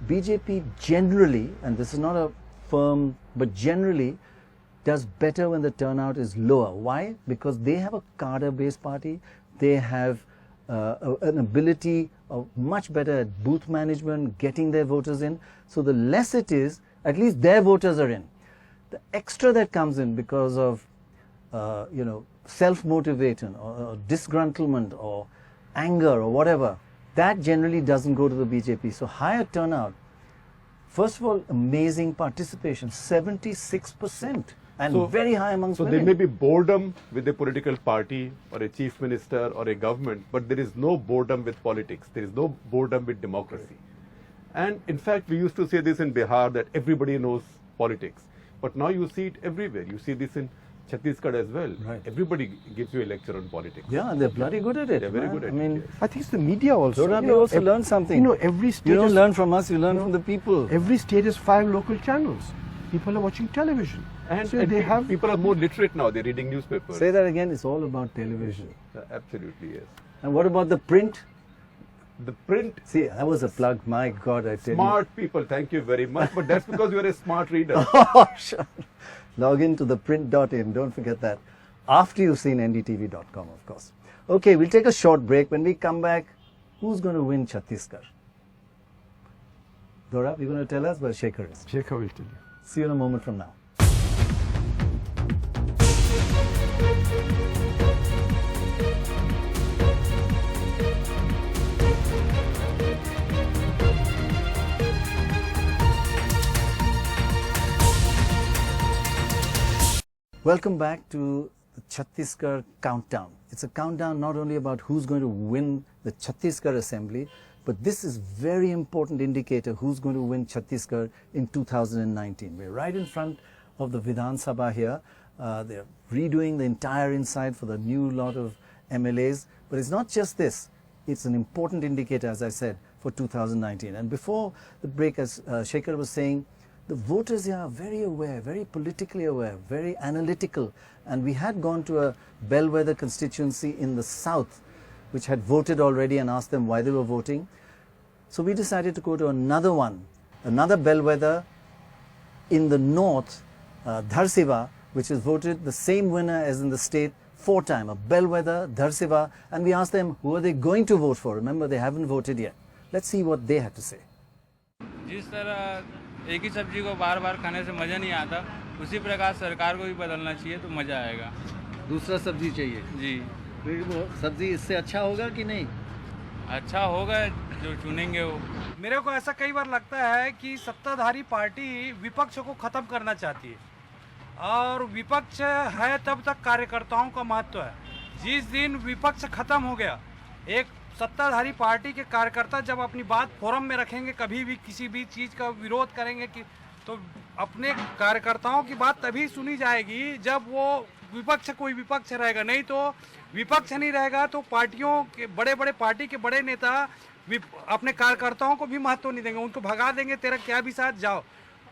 BJP generally, and this is not a firm, but generally does better when the turnout is lower. Why? Because they have a cadre-based party. They have an ability of much better at booth management, getting their voters in. So the less it is, at least their voters are in. The extra that comes in because of, self-motivation or disgruntlement or anger or whatever, that generally doesn't go to the BJP. So higher turnout. First of all, amazing participation, 76%. And very high amongst women. So there may be boredom with a political party or a chief minister or a government, but there is no boredom with politics. There is no boredom with democracy. And in fact, we used to say this in Bihar that everybody knows politics. But now you see it everywhere. You see this in Chhattisgarh as well. Right. Everybody gives you a lecture on politics. Yeah, and they're bloody good at it. They're very good at it. I think it's the media also. We also learn something. Every state. You don't learn from us, you learn from the people. Every state has 5 local channels. people are watching television. And, So and they have. people are more literate now. They're reading newspapers. Say that again, it's all about television. Absolutely, yes. And what about the print? The print. See, that was a plug. My God, I tell Smart people, thank you very much. But that's because you're a smart reader. you. Oh, sure. Log into the print.in. Don't forget that. After you've seen NDTV.com, of course. Okay, we'll take a short break. When we come back, who's going to win Chhattisgarh? Dora, you're going to tell us? Well, Shekhar is. Shekhar will tell you. See you in a moment from now. Welcome back to the Chhattisgarh countdown. It's a countdown not only about who's going to win the Chhattisgarh assembly, but this is very important indicator who's going to win Chhattisgarh in 2019. We're right in front of the Vidhan Sabha here. They're redoing the entire inside for the new lot of MLAs. But it's not just this. It's an important indicator, as I said, for 2019. And before the break, as Shekhar was saying, the voters here are very aware, very politically aware, very analytical. And we had gone to a bellwether constituency in the south, which had voted already, and asked them why they were voting. So we decided to go to another one, another bellwether in the north, Dharsiva, which has voted the same winner as in the state 4 times, a bellwether, Dharsiva. And we asked them, who are they going to vote for? Remember, they haven't voted yet. Let's see what they had to say. जिस तरह एक ही सब्जी को बार बार खाने से मज़ा नहीं आता, उसी प्रकार सरकार को भी बदलना चाहिए तो मज़ा आएगा। दूसरा सब्जी चाहिए जी, फिर वो सब्जी इससे अच्छा होगा कि नहीं? अच्छा होगा जो चुनेंगे वो। मेरे को ऐसा कई बार लगता है कि सत्ताधारी पार्टी विपक्ष को खत्म करना चाहती है, और विपक्ष है तब तक कार्यकर्ताओं का महत्व है। जिस दिन विपक्ष खत्म हो गया, एक सत्ताधारी पार्टी के कार्यकर्ता जब अपनी बात फोरम में रखेंगे, कभी भी किसी भी चीज़ का विरोध करेंगे कि तो अपने कार्यकर्ताओं की बात तभी सुनी जाएगी जब वो विपक्ष कोई विपक्ष रहेगा। नहीं तो विपक्ष नहीं रहेगा तो पार्टियों के बड़े बड़े पार्टी के बड़े नेता अपने कार्यकर्ताओं को भी महत्व नहीं देंगे, उनको भगा देंगे, तेरा क्या भी साथ जाओ।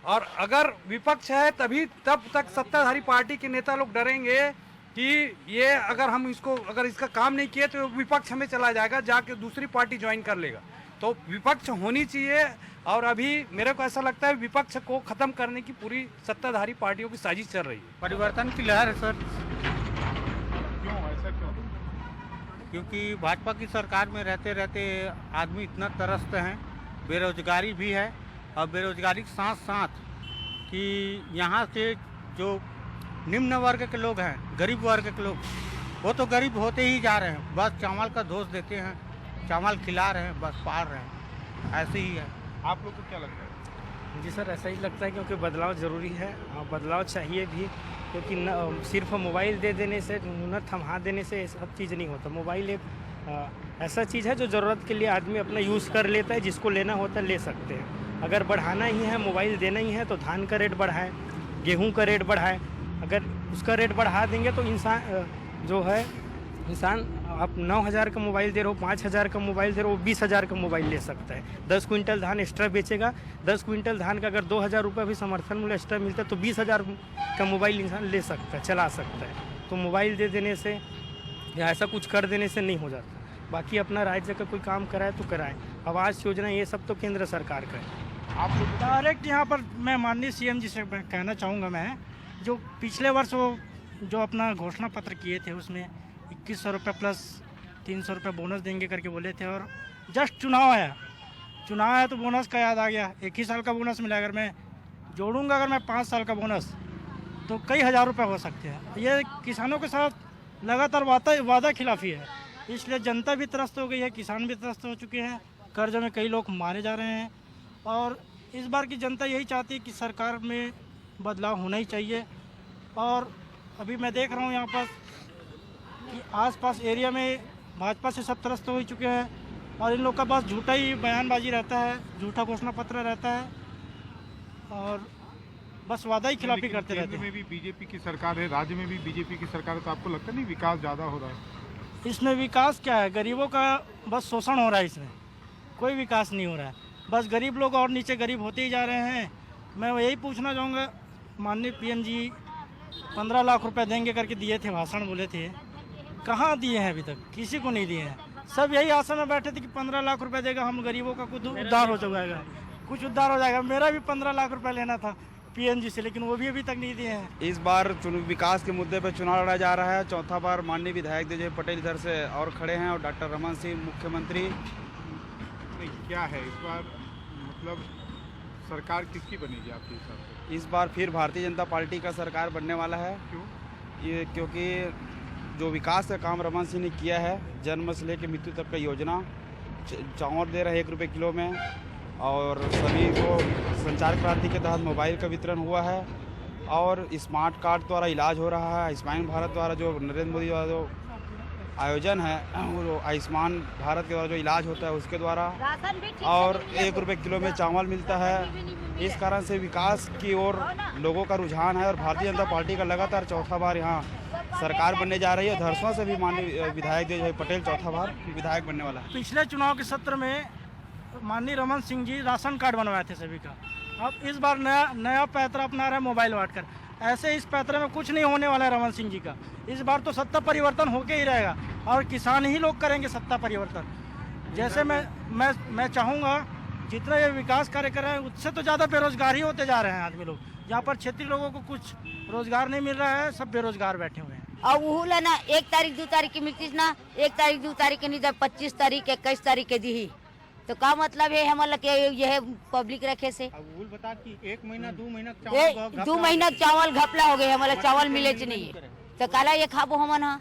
और अगर विपक्ष है तभी तब तक सत्ताधारी पार्टी के नेता लोग डरेंगे कि ये अगर इसका काम नहीं किए तो विपक्ष हमें चला जाएगा, जाके दूसरी पार्टी ज्वाइन कर लेगा। तो विपक्ष होनी चाहिए, और अभी मेरे को ऐसा लगता है विपक्ष को खत्म करने की पूरी सत्ताधारी पार्टियों की साजिश चल रही है। परिवर्तन की लहर है सर। क्यों ऐसा क्यों? क्योंकि भाजपा की सरकार में रहते रहते आदमी इतना त्रस्त हैं, बेरोजगारी भी है, और बेरोजगारी के साथ साथ कि यहाँ से जो निम्न वर्ग के लोग हैं, गरीब वर्ग के लोग, वो तो गरीब होते ही जा रहे हैं। बस चावल का दोष देते हैं, चावल खिला रहे हैं, बस पाल रहे हैं, ऐसे ही है। आप लोग को क्या लगता है? जी सर, ऐसा ही लगता है क्योंकि बदलाव ज़रूरी है, और बदलाव चाहिए भी, क्योंकि सिर्फ मोबाइल दे देने से, हुनर थमा देने से सब चीज़ नहीं होता। मोबाइल एक ऐसा चीज़ है जो ज़रूरत के लिए आदमी अपना यूज़ कर लेता है, जिसको लेना होता है ले सकते हैं। अगर बढ़ाना ही है, मोबाइल देना ही है, तो धान का रेट बढ़ाएं, गेहूँ का रेट बढ़ाएं। अगर उसका रेट बढ़ा देंगे तो इंसान आप 9,000 का मोबाइल दे रहे हो, 5,000 का मोबाइल दे रहे हो, 20,000 का मोबाइल ले सकता है। 10 क्विंटल धान एक्स्ट्रा बेचेगा, 10 क्विंटल धान का अगर 2,000 रुपये भी समर्थन मूल्य एक्स्ट्रा मिलता है तो 20,000 का मोबाइल इंसान ले सकता है, चला सकता है। तो मोबाइल दे देने से या ऐसा कुछ कर देने से नहीं हो जाता। बाकी अपना राज्य का कोई काम कराए तो कराए। आवास योजना ये सब तो केंद्र सरकार का है। आप लोग डायरेक्ट यहाँ पर मैं माननीय सीएम जी से कहना चाहूँगा, मैं जो पिछले वर्ष वो जो अपना घोषणा पत्र किए थे उसमें 2100 रुपये प्लस 300 रुपये बोनस देंगे करके बोले थे, और जस्ट चुनाव आया तो बोनस का याद आ गया। 1 ही साल का बोनस मिला, अगर मैं जोड़ूंगा अगर मैं 5 साल का बोनस तो कई हज़ार रुपये हो सकते हैं। ये किसानों के साथ लगातार वादा खिलाफी है, इसलिए जनता भी त्रस्त हो गई है, किसान भी त्रस्त हो चुके हैं, कर्ज में कई लोग मारे जा रहे हैं। और इस बार की जनता यही चाहती है कि सरकार में बदलाव होना ही चाहिए। और अभी मैं देख रहा हूँ यहाँ पर कि आसपास एरिया में भाजपा से सब त्रस्त हो चुके हैं, और इन लोग का बस झूठा ही बयानबाजी रहता है, झूठा घोषणा पत्र रहता है, और बस वादा ही खिलाफी करते रहते हैं। में भी बीजेपी की सरकार है, राज्य में भी बीजेपी की सरकार है, तो आपको लगता नहीं विकास ज़्यादा हो रहा है? इसमें विकास क्या है? गरीबों का बस शोषण हो रहा है, इसमें कोई विकास नहीं हो रहा है। बस गरीब लोग और नीचे गरीब होते ही जा रहे हैं। मैं यही पूछना चाहूँगा माननीय पीएम जी 15 लाख रुपए देंगे करके दिए थे, भाषण बोले थे, कहाँ दिए हैं अभी तक? किसी को नहीं दिए हैं। सब यही आशा में बैठे थे कि 15 लाख रुपए देगा, हम गरीबों का कुछ उद्धार हो जाएगा, कुछ उद्धार हो जाएगा। मेरा भी 15 लाख रुपए लेना था पीएम जी से, लेकिन वो भी अभी तक नहीं दिए हैं। इस बार विकास के मुद्दे पर चुनाव लड़ा जा रहा है। चौथा बार माननीय विधायक दिग्विजय पटेल इधर से और खड़े हैं, और डॉक्टर रमन सिंह मुख्यमंत्री। क्या है इस बार, मतलब सरकार किसकी बनेगी आपके हिसाब से? इस बार फिर भारतीय जनता पार्टी का सरकार बनने वाला है। क्यों? ये क्योंकि जो विकास का काम रमन सिंह ने किया है, जन्म से लेकर मृत्यु तक का योजना, चावल दे रहे हैं 1 रुपये किलो में, और सभी को संचार क्रांति के तहत मोबाइल का वितरण हुआ है, और स्मार्ट कार्ड द्वारा इलाज हो रहा है। आयुष्मान भारत द्वारा जो नरेंद्र मोदी द्वारा जो आयोजन है, वो आयुष्मान भारत के द्वारा जो इलाज होता है उसके द्वारा, और 1 रुपये किलो में चावल मिलता है। इस कारण से विकास की ओर लोगों का रुझान है, और भारतीय जनता पार्टी का लगातार चौथा बार यहाँ सरकार बनने जा रही है। धरसों से भी माननीय विधायक दिग्विजय पटेल चौथा बार विधायक बनने वाला है। पिछले चुनाव के सत्र में माननीय रमन सिंह जी राशन कार्ड बनवाए थे सभी का, अब इस बार नया पैतरा अपना रहे मोबाइल बांटकर। ऐसे इस पैतरे में कुछ नहीं होने वाला है रमन सिंह जी का। इस बार तो सत्ता परिवर्तन होके ही रहेगा, और किसान ही लोग करेंगे सत्ता परिवर्तन। जैसे मैं चाहूँगा जितना ये विकास कार्य कर रहे हैं, उससे तो ज़्यादा बेरोजगार ही होते जा रहे हैं आदमी लोग। जहाँ पर क्षेत्रीय लोगों को कुछ रोजगार नहीं मिल रहा है, सब बेरोजगार बैठे हुए हैं। अब वो ना 1 तारीख 2 तारीख की मिलती ना, 1 तारीख 2 तारीख की नहीं, जब 25 तारीख 21 तारीख के दी ही, तो क्या मतलब है हमारा के यह पब्लिक रखे से? अब बता कि 1 महीना 2 महीना 2 महीना चावल घपला हो गए, हमारा चावल मिले नहीं है, तो काला ये खाबो हमन हा,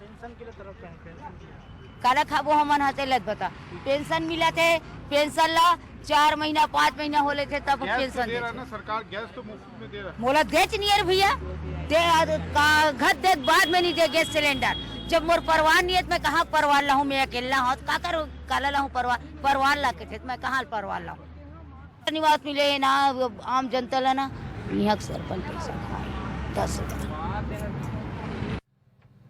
काला खाबो हमन हा। लत बता पेंशन मिला थे, पेंशन ला 4 महीना 5 महीना होले थे तब पेंशन दे रहा ना सरकार। गैस तो मुफ्त में दे रहा है। मोला देच नहीं है भैया, घर दे बाद में नहीं दे गैस सिलेंडर। जब मोर परवार नहीं है मैं कहाँ परवार लाऊं? मैं अकेला हूँ, का करूँ? काला लाऊं परवार ला के थे, मैं कहाँ परवार लाऊं? निवास मिले ना आम जनता ला ना, यहाँ सरपंच पैसा खाए 10,000।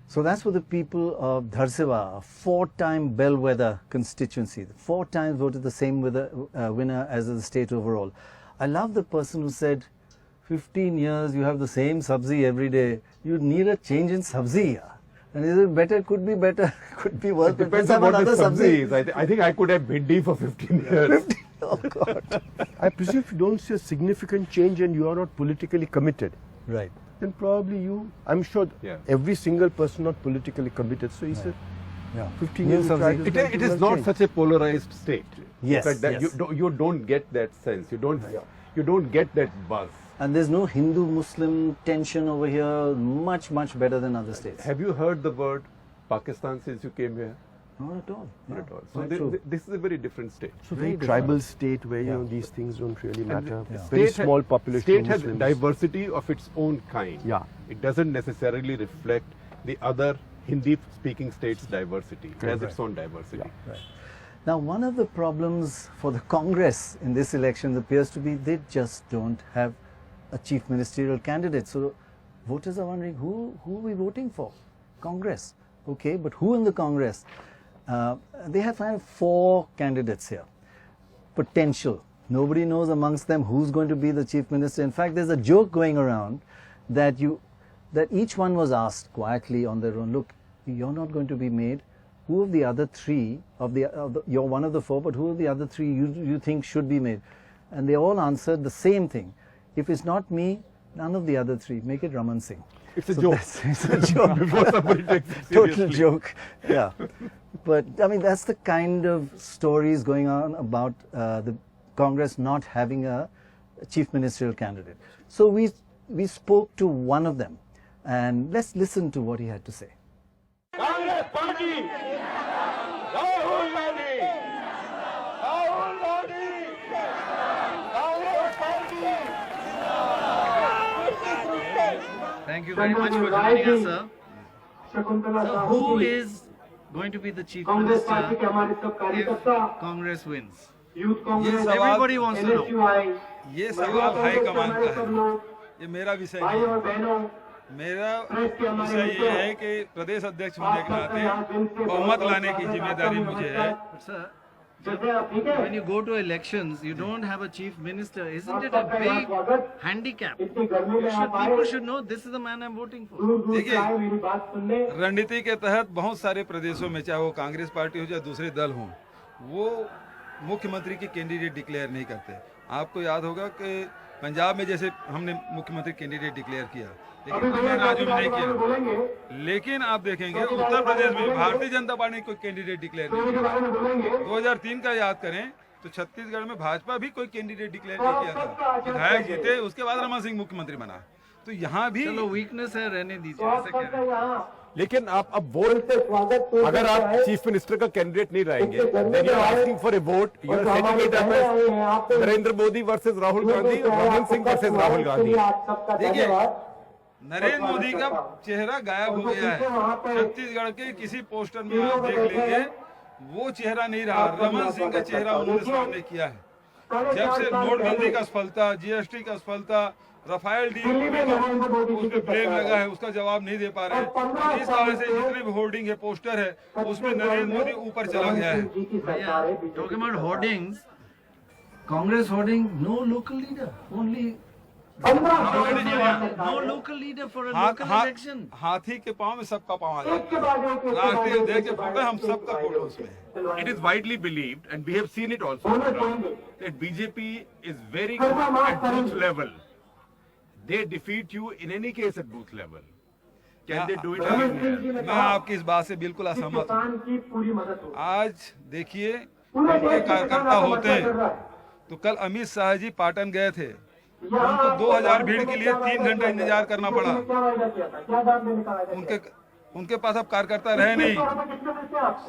So that's for the people of Dharsiva, a 4-time bellwether constituency. 4 times voted the same winner as the state overall. I love the person who said, 15 years you have the same sabzi every day. You need a change in sabzi. And is it better? Could be better. Could be worse. It depends on what the sabzi is. I think I could have bhindi for 15 years. 15? Oh God. I presume if you don't see a significant change and you are not politically committed, right, then probably I'm sure every single person not politically committed. So he said, 15 years. It is not such a polarized state. Yes, in fact, you don't get that sense. You don't get that buzz. And there's no Hindu-Muslim tension over here. Much better than other states. Have you heard the word Pakistan since you came here? Not at all. Not at all. So this is a very different state. So very tribal state where these things don't really matter. Very small population. State has diversity of its own kind. Yeah. It doesn't necessarily reflect the other Hindi-speaking states' diversity. It has its own diversity. Yeah. Right. Now, one of the problems for the Congress in this election appears to be they just don't have a chief ministerial candidate. So voters are wondering who are we voting for? Congress. Okay, but who in the Congress? They have 4 candidates here. Potential. Nobody knows amongst them who's going to be the chief minister. In fact, there's a joke going around that each one was asked quietly on their own, look, you're not going to be made. Who of the other 3 you're one of the 4, but who of the other 3 you think should be made? And they all answered the same thing. If it's not me, none of the other 3. Make it Raman Singh. It's a joke. It's a joke. Before somebody takes it Total seriously. joke. Yeah. But I mean, that's the kind of stories going on about the Congress not having a chief ministerial candidate. So we spoke to one of them, and let's listen to what he had to say. Congress Party! Rahul Gandhi! Rahul Gandhi! Congress Party! Thank you very much for joining us, sir. So who is going to be the chief minister if Congress wins? Yes, everybody wants to know. ये सवाल high command का है, ये मेरा विषय नहीं है। मेरा विषय ये है कि प्रदेश अध्यक्ष होने के नाते बहुमत लाने की जिम्मेदारी मुझे है। Sir, when you go to elections, you don't have a chief minister. Isn't it a big handicap? People should know this is the man I'm voting for. देखिए, रणनीति के तहत बहुत सारे प्रदेशों में, चाहे वो कांग्रेस पार्टी हो या दूसरे दल हों, वो मुख्यमंत्री की कैंडिडेट डिक्लेयर नहीं करते। आपको याद होगा कि पंजाब में जैसे हमने मुख्यमंत्री कैंडिडेट डिक्लेयर किया, लेकिन अन्य राज्यों में नहीं किया। लेकिन आप देखेंगे उत्तर प्रदेश में भारतीय जनता पार्टी ने कोई कैंडिडेट डिक्लेयर नहीं किया। 2003 का याद करें तो छत्तीसगढ़ में भाजपा भी कोई कैंडिडेट डिक्लेयर नहीं किया था। विधायक जीते, उसके बाद रमन सिंह मुख्यमंत्री बना। तो यहाँ भी चलो वीकनेस है, रहने दीजिए, ऐसे कह रहे हैं। लेकिन आप अब वोट, अगर आप चीफ मिनिस्टर का कैंडिडेट नहीं रहेंगे, then you are asking for a vote, you are setting it up as Narendra Modi versus Rahul Gandhi और रमन सिंह वर्सेस राहुल गांधी। देखिए, नरेंद्र मोदी का चेहरा गायब हो गया है। छत्तीसगढ़ के किसी पोस्टर में आप देख लेंगे, वो चेहरा नहीं रहा। रमन सिंह का चेहरा उन्होंने सामने किया है। जब से नोटबंदी का असफलता, जीएसटी का असफलता, राफेल डील उस पर ब्लेम लगा है, उसका जवाब नहीं दे पा रहे। इस तरह से जितने भी होर्डिंग है, पोस्टर है, उसमें नरेंद्र मोदी ऊपर चला गया है। Talking about hoardings, Congress hoarding, no local leader, only no local leader for a local election. हाथी के पाँव में सबका पाँव आ जाता है। राष्ट्रीय अध्यक्ष के फोटो, हम सबका फोटो उसमें। It is widely believed, and we have seen it also, that BJP is very good at booth level. They defeat you in any case at booth level. Can they do it again? मैं आपकी इस बात से बिल्कुल असहमत हूँ। आज देखिए, उनके कार्यकर्ता होते हैं, तो कल अमित शाह जी पाटन गए थे, उनको 2000 भीड़ के लिए 3 घंटा इंतजार करना पड़ा। उनके पास अब कार्यकर्ता रहे नहीं।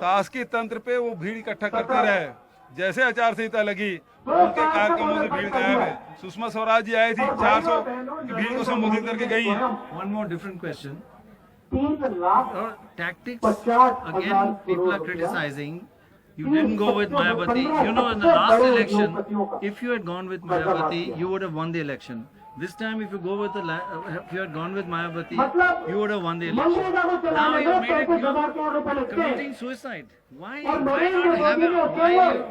शासकीय तंत्र पे वो भीड़ इकट्ठा करते रहे। जैसे आचार संहिता लगी, उनके कार्यक्रमों से भीड़ गायब है। सुषमा स्वराज जी आई थी, 400 की भीड़ को संबोधित करके गई है। One more different question. Tactics, again, people are criticizing. You didn't go with Mayawati. You know, in the last election, if you had gone with Mayawati, you would have won the election. This time, if you go with if you had gone with Mayawati, you would have won the election. Now you made it, you're committing suicide. Why not have it?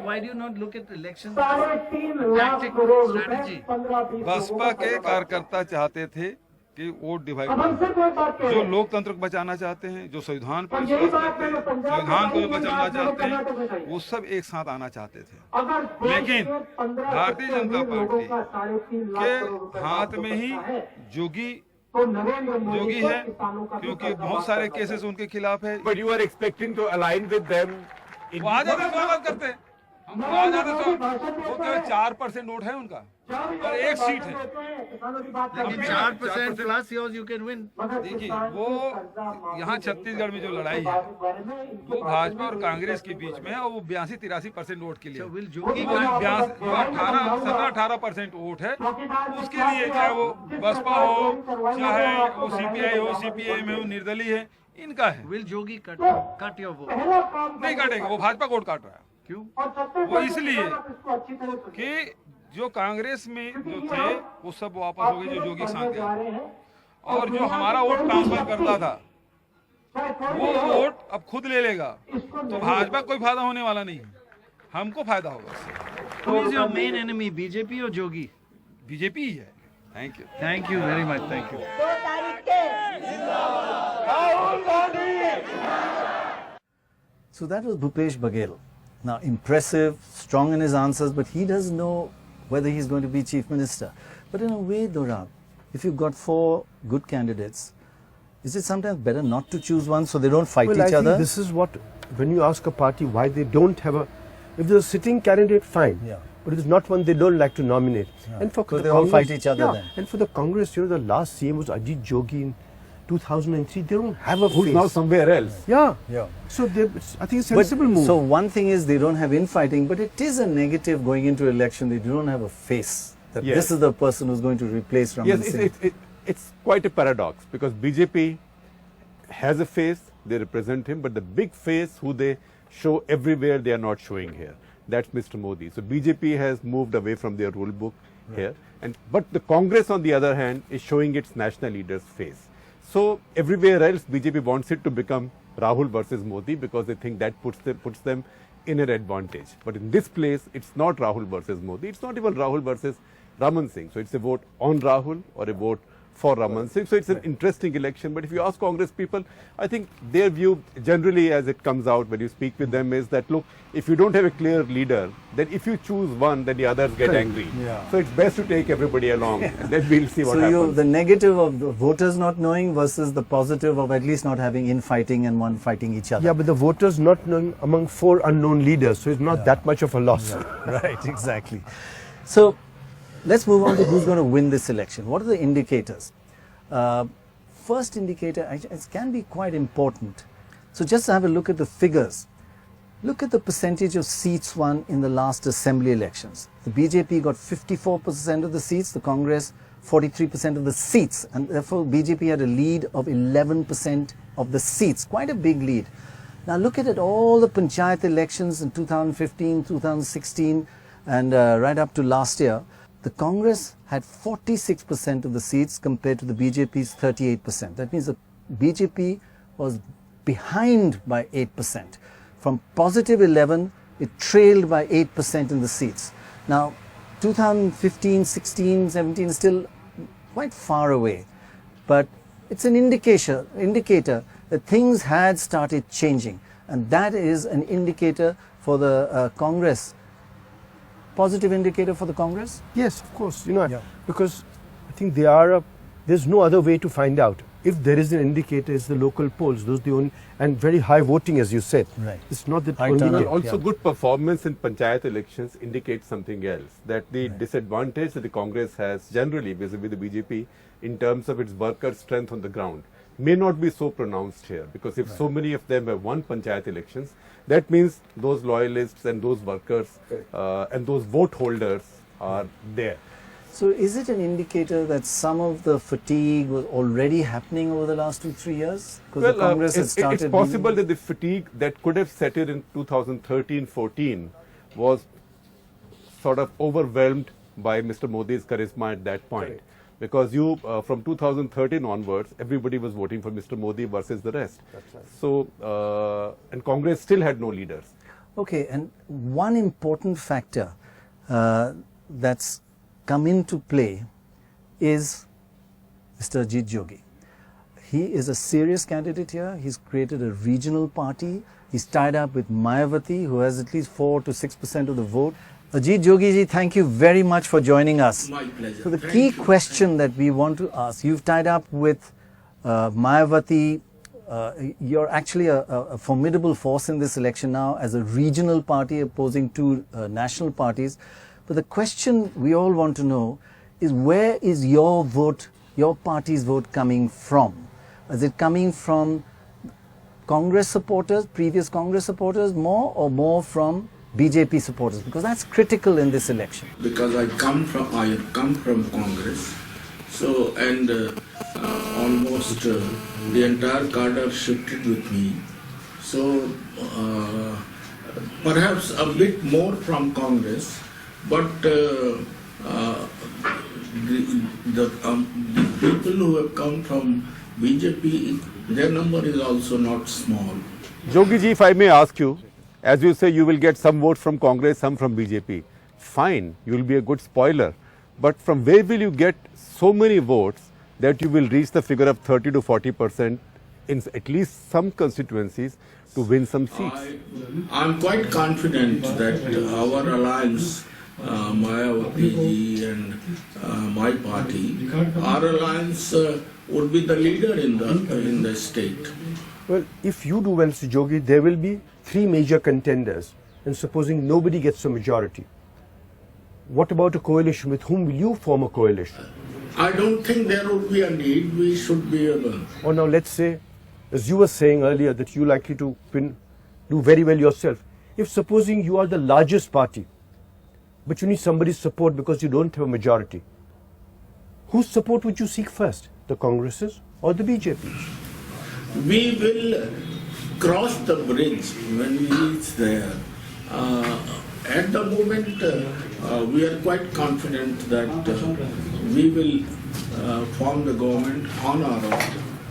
Why do you not look at elections as a tactic, strategy? Baspa के कार्यकर्ता चाहते थे कि vote divide हो। जो लोकतंत्र को बचाना चाहते हैं, जो संविधान पर विश्वास करते हैं, संविधान को बचाना चाहते हैं, वो सब एक साथ आना चाहते थे। लेकिन भारतीय जनता पार्टी के हाथ में ही जोगी है, क्योंकि बहुत सारे केसेस उनके खिलाफ है। But you are expecting to align with them. वो आ जाते स्वागत करते हैं, हम आ जाते तो वो केवल 4% वोट है उनका और 1 सीट है। लेकिन 4% plus yours you can win. देखिए, वो यहाँ छत्तीसगढ़ में जो लड़ाई है, वो भाजपा और कांग्रेस के बीच में है, और वो 82-83% वोट के लिए। 17-18% वोट है उसके लिए, चाहे वो बसपा हो, चाहे वो सीपीआई हो, सीपीआई में हो, निर्दलीय है, इनका है। Will Jogi cut your vote? नहीं काटेगा, वो भाजपा वोट काट रहा है। क्यों? वो इसलिए कि जो कांग्रेस में जो थे वो सब वापस हो गए, जो जोगी साथ गए, और जो हमारा वोट ट्रांसफर करता था वो वोट अब खुद ले लेगा, तो भाजपा कोई फायदा होने वाला नहीं है, हमको फायदा होगा। Who is your main enemy, BJP or Jogi? BJP ही है। Thank you, thank you very much, thank you. So that was Bhupesh Baghel. Now, impressive, strong in his answers, but he doesn't know whether he's going to be Chief Minister. But in a way, Dorab, if you've got 4 good candidates, is it sometimes better not to choose one so they don't fight each I other? think this is what, when you ask a party why they don't have a, if there's a sitting candidate, fine. Yeah. But if it's not one they don't like to nominate. Yeah. And for Because the they all Congress, fight each other then. And for the Congress, you know, the last CM was Ajit Jogi in 2003. They don't have a Who's face. now somewhere else. Yeah. Yeah. So I think it's a sensible move. So one thing is they don't have infighting, but it is a negative going into election. They don't have a face. That Yes. This is the person who's going to replace Raman Singh. Yes, it's quite a paradox, because BJP has a face, they represent him, but the big face who they show everywhere, they are not showing here. That's Mr. Modi. So BJP has moved away from their rule book here, but the Congress, on the other hand, is showing its national leader's face. So everywhere else, BJP wants it to become Rahul versus Modi, because they think that puts them inner advantage. But in this place, it's not Rahul versus Modi. It's not even Rahul versus Raman Singh. So it's a vote on Rahul or a vote for Raman Singh. So it's an interesting election. But if you ask Congress people, I think their view generally as it comes out when you speak with them is that, look, if you don't have a clear leader, then if you choose one, then the others get angry. So it's best to take everybody along and then we'll see what happens. So the negative of the voters not knowing versus the positive of at least not having infighting and one fighting each other. Yeah, but the voters not knowing among 4 unknown leaders, so it's not that much of a loss. Right, exactly. So let's move on to who's going to win this election. What are the indicators? First indicator, it can be quite important. So just have a look at the figures. Look at the percentage of seats won in the last assembly elections. The BJP got 54% of the seats, the Congress 43% of the seats, and therefore BJP had a lead of 11% of the seats, quite a big lead. Now look at it, all the panchayat elections in 2015, 2016 and right up to last year. The Congress had 46% of the seats compared to the BJP's 38%. That means the BJP was behind by 8%. From positive 11, it trailed by 8% in the seats. Now, 2015, 16, 17 is still quite far away, but it's an indicator that things had started changing, and that is an indicator for the Congress. Positive indicator for the Congress? Yes, of course. You know, because I think there's no other way to find out. If there is an indicator, it's the local polls. Those the only, and very high voting, as you said. Right. It's not that only. Also, good performance in panchayat elections indicates something else. That the disadvantage that the Congress has generally vis-a-vis the BJP in terms of its worker strength on the ground may not be so pronounced here, because if so many of them have won panchayat elections, that means those loyalists and those workers and those vote holders are there. So is it an indicator that some of the fatigue was already happening over the last 2-3 years? Because the Congress has started. It's possible that the fatigue that could have set in 2013-14 was sort of overwhelmed by Mr. Modi's charisma at that point. Right. Because from 2013 onwards, everybody was voting for Mr. Modi versus the rest. That's right. So, and Congress still had no leaders. Okay, and one important factor that's come into play is Mr. Ajit Jogi. He is a serious candidate here. He's created a regional party. He's tied up with Mayawati, who has at least 4 to 6% of the vote. Ajit Jogi ji, thank you very much for joining us. My pleasure. So the key question that we want to ask, you've tied up with Mayawati. You're actually a formidable force in this election now as a regional party opposing 2 national parties. But the question we all want to know is, where is your vote, your party's vote coming from? Is it coming from Congress supporters, previous Congress supporters more, or more from BJP supporters? Because that's critical in this election. Because I come from Congress, so and almost the entire cadre shifted with me. So perhaps a bit more from Congress. But the people who have come from BJP, their number is also not small. Jogi ji, if I may ask you, as you say, you will get some votes from Congress, some from BJP. Fine, you will be a good spoiler. But from where will you get so many votes that you will reach the figure of 30 to 40% in at least some constituencies to win some seats? I'm quite confident that our alliance, Mayawati ji and my party, our alliance would be the leader in the state. Well, if you do well, Mr. Jogi, there will be 3 major contenders, and supposing nobody gets a majority, what about a coalition? With whom will you form a coalition? I don't think there would be a need. We should be able. Or now let's say, as you were saying earlier, that you're likely to do very well yourself. If supposing you are the largest party, but you need somebody's support because you don't have a majority, whose support would you seek first? The Congresses or the BJPs? We will cross the bridge when we reach there. At the moment, we are quite confident that we will form the government on our own.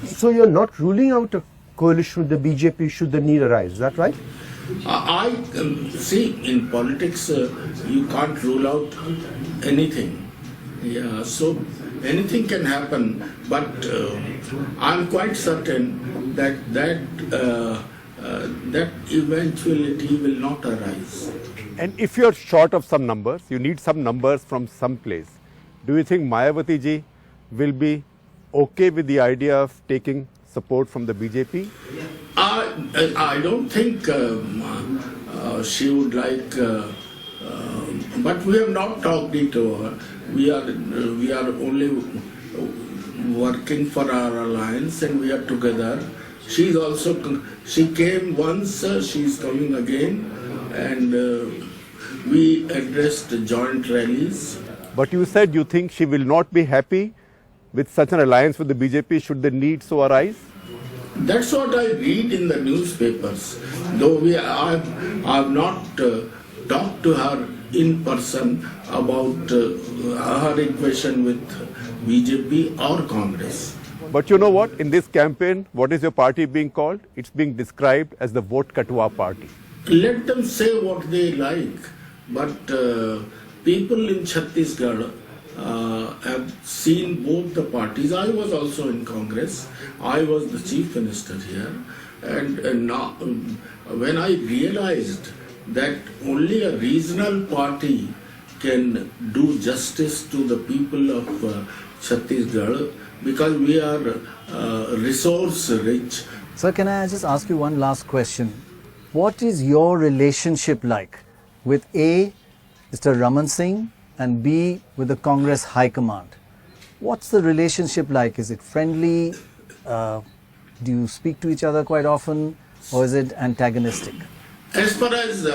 So you're not ruling out a coalition with the BJP should the need arise, is that right? I see in politics you can't rule out anything. Yeah, so anything can happen, but I'm quite certain that eventuality will not arise. And if you're short of some numbers, you need some numbers from some place. Do you think Mayawati ji will be okay with the idea of taking support from the BJP? I don't think she would like, but we have not talked it over. We are only working for our alliance, and we are together. She came once, she is coming again, and we addressed joint rallies. But you said you think she will not be happy with such an alliance with the BJP should the need so arise? That's what I read in the newspapers. Though I have not talked to her in person about her equation with BJP or Congress. But you know what? In this campaign, what is your party being called? It's being described as the vote katwa party. Let them say what they like, but people in Chhattisgarh have seen both the parties. I was also in Congress. I was the Chief Minister here, and now when I realized that only a regional party can do justice to the people of Chhattisgarh, because we are resource rich. Sir, can I just ask you one last question? What is your relationship like with A, Mr. Raman Singh, and B, with the Congress High Command? What's the relationship like? Is it friendly? Do you speak to each other quite often, or is it antagonistic? As far as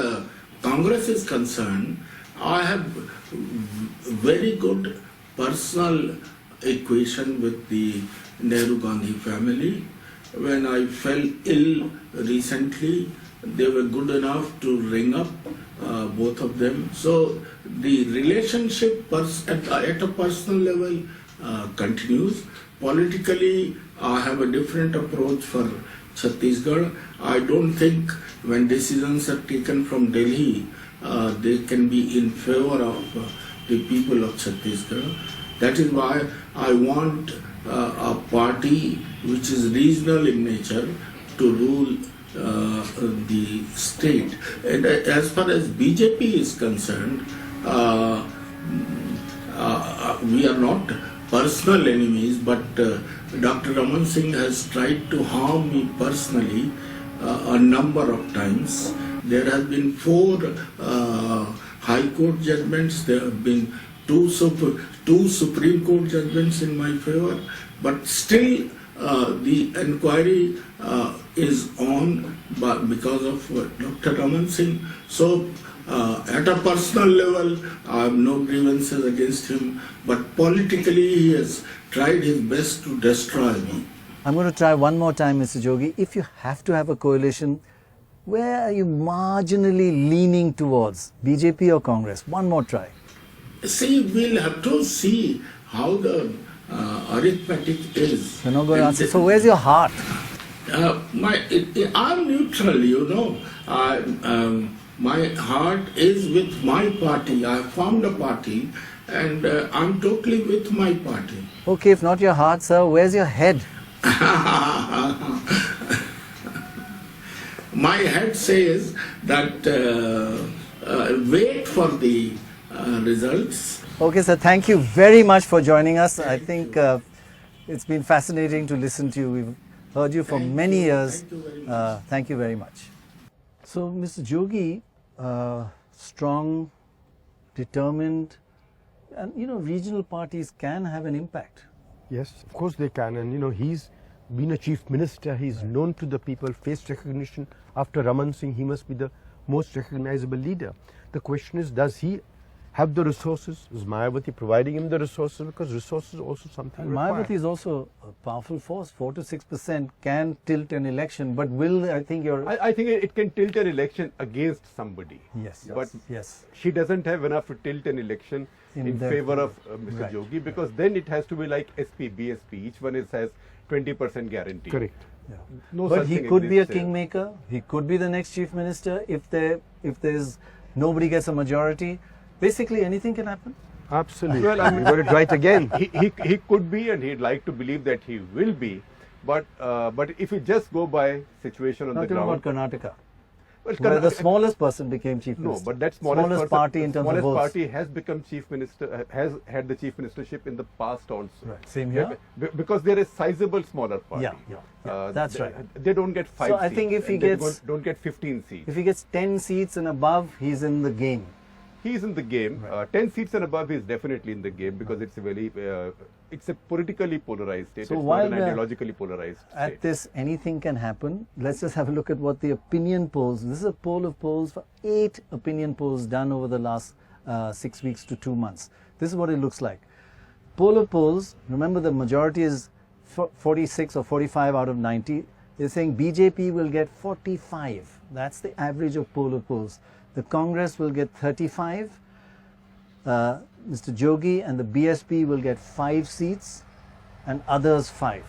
Congress is concerned, I have very good personal equation with the Nehru Gandhi family. When I fell ill recently, they were good enough to ring up both of them. So the relationship at a personal level continues. Politically, I have a different approach for Chhattisgarh. I don't think when decisions are taken from Delhi, they can be in favor of the people of Chhattisgarh. That is why I want a party which is regional in nature to rule the state. And as far as BJP is concerned, we are not personal enemies, but Dr. Raman Singh has tried to harm me personally a number of times. There have been 4 High Court judgments. There have been two Supreme Court judgments in my favor, but still the inquiry is on because of Dr. Raman Singh. So at a personal level, I have no grievances against him, but politically he has tried his best to destroy me. I'm going to try one more time, Mr. Jogi. If you have to have a coalition, where are you marginally leaning towards, BJP or Congress? One more try. See, we'll have to see how the arithmetic is. You're not going to answer. So where's your heart? I'm neutral, you know. My heart is with my party. I formed a party, and I'm totally with my party. Okay, if not your heart, sir, where's your head? My head says that wait for the results. Okay, sir, thank you very much for joining us. I think it's been fascinating to listen to you. We've heard you for many years. Thank you very much. So, Mr. Jogi, strong, determined, and you know, regional parties can have an impact. Yes, of course they can. And you know, he's been a chief minister. He's known to the people, face recognition. After Raman Singh, he must be the most recognizable leader. The question is, does he have the resources? Is Mayawati providing him the resources? Because resources are also something required. Mayawati is also a powerful force. 4 to 6% can tilt an election, but will, I think I think it can tilt an election against somebody. Yes. But yes, she doesn't have enough to tilt an election in favor of Mr. Right. Jogi, because then it has to be like SP, BSP. Each one has 20% guarantee. Correct. No But such he thing could be a exists here. kingmaker. He could be the next chief minister if there's nobody gets a majority. Basically, anything can happen. Absolutely. Well, I mean, you got it right again. He could be, and he'd like to believe that he will be. But if you just go by situation on Not the talking ground, about Karnataka, well, where the smallest person became chief minister. No, but that smallest party in terms of smallest votes. party has become chief minister, has had the chief ministership in the past also. Right. Same here. Because they're a sizable smaller party. Yeah. That's right. They don't get 5 So seats. I think if he and they gets don't get 15 seats. If he gets 10 seats and above, he's in the game. He's in the game. 10 seats and above, he's definitely in the game because it's a very, it's a politically polarized state. So it's while not an we are ideologically polarized At state. this, anything can happen. Let's just have a look at what the opinion polls. This is a poll of polls for 8 opinion polls done over the last 6 weeks to 2 months. This is what it looks like. Poll of polls, remember the majority is 46 or 45 out of 90. They're saying BJP will get 45. That's the average of poll of polls. The Congress will get 35. Mr. Jogi and the BSP will get 5 seats and others 5.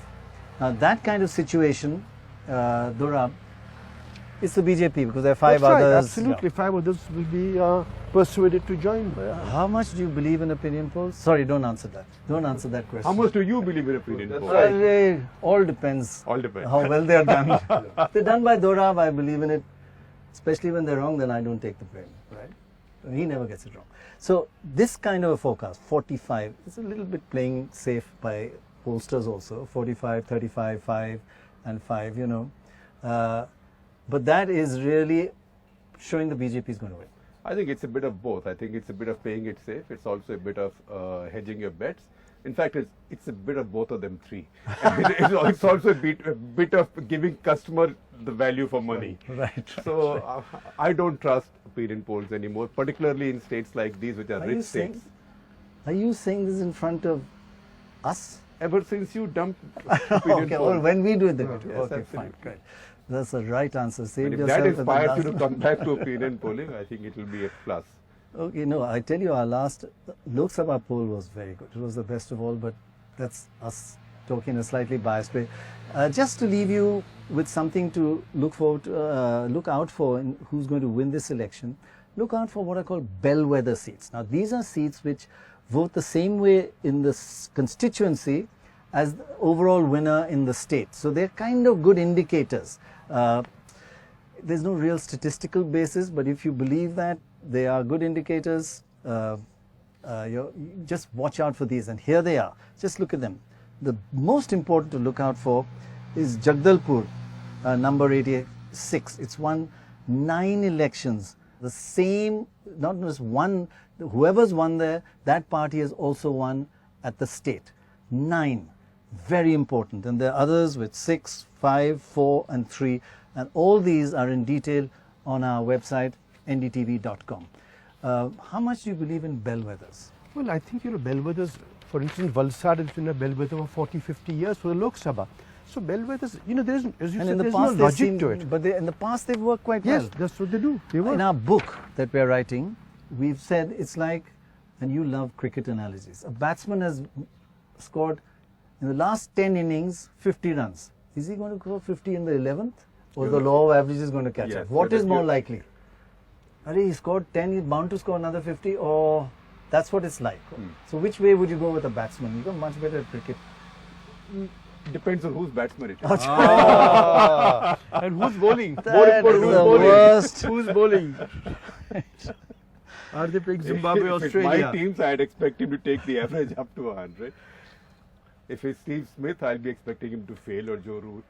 Now that kind of situation, Dora, it's the BJP because there are 5 That's right, others. absolutely. 5 others will be persuaded to join. How much do you believe in opinion polls? Sorry, don't answer that. Don't answer that question. How much do you believe in opinion polls? Well, it all depends. All depends. How well they are done. If they're done by Dora, I believe in it. Especially when they're wrong, then I don't take the blame. Right? He never gets it wrong. So this kind of a forecast, 45, is a little bit playing safe by pollsters also. 45, 35, 5 and 5, you know. But that is really showing the BJP is going to win. I think it's a bit of both. I think it's a bit of playing it safe. It's also a bit of hedging your bets. In fact, it's a bit of both of them 3. It's also a bit of giving customer the value for money. Right. So I don't trust opinion polls anymore, particularly in states like these, which are rich states. Are you saying this in front of us? Ever since you dumped opinion Okay, polls. well, when we do it, then Yes, okay, absolutely. fine, great. That's the right answer. Save And if yourself that at the inspires you last- to come back to opinion polling, I think it will be a plus. Okay, no, I tell you, our last Lok Sabha poll was very good. It was the best of all, but that's us talking in a slightly biased way. Just to leave you with something to look out for in who's going to win this election, look out for what I call bellwether seats. Now, these are seats which vote the same way in the constituency as the overall winner in the state. So they're kind of good indicators. There's no real statistical basis, but if you believe that they are good indicators, you just watch out for these. And here they are. Just look at them. The most important to look out for is Jagdalpur, number 86. It's won 9 elections. The same, not just one, whoever's won there, that party has also won at the state. 9. Very important. And there are others with 6, 5, 4 and 3. And all these are in detail on our website, ndtv.com. How much do you believe in bellwethers? Well, I think, bellwethers, for instance, Valsad has been a bellwether for 40, 50 years for the Lok Sabha. So bellwethers, there isn't, as you said, there's no logic to it. But in the past they've worked quite well. Yes, that's what they do. They work. In our book that we're writing, we've said it's like, and you love cricket analogies, a batsman has scored in the last 10 innings 50 runs. Is he going to score 50 in the 11th? Or the law of averages is going to catch up? What is more likely? He scored 10, he's bound to score another 50, or that's what it's like. So which way would you go with a batsman? You're much better at cricket. Depends on whose batsman it is. And who's bowling? That is the worst. Who's bowling? Are they playing Zimbabwe, If it's Australia? my teams, I'd expect him to take the average up to 100. If it's Steve Smith, I'll be expecting him to fail, or Joe Root.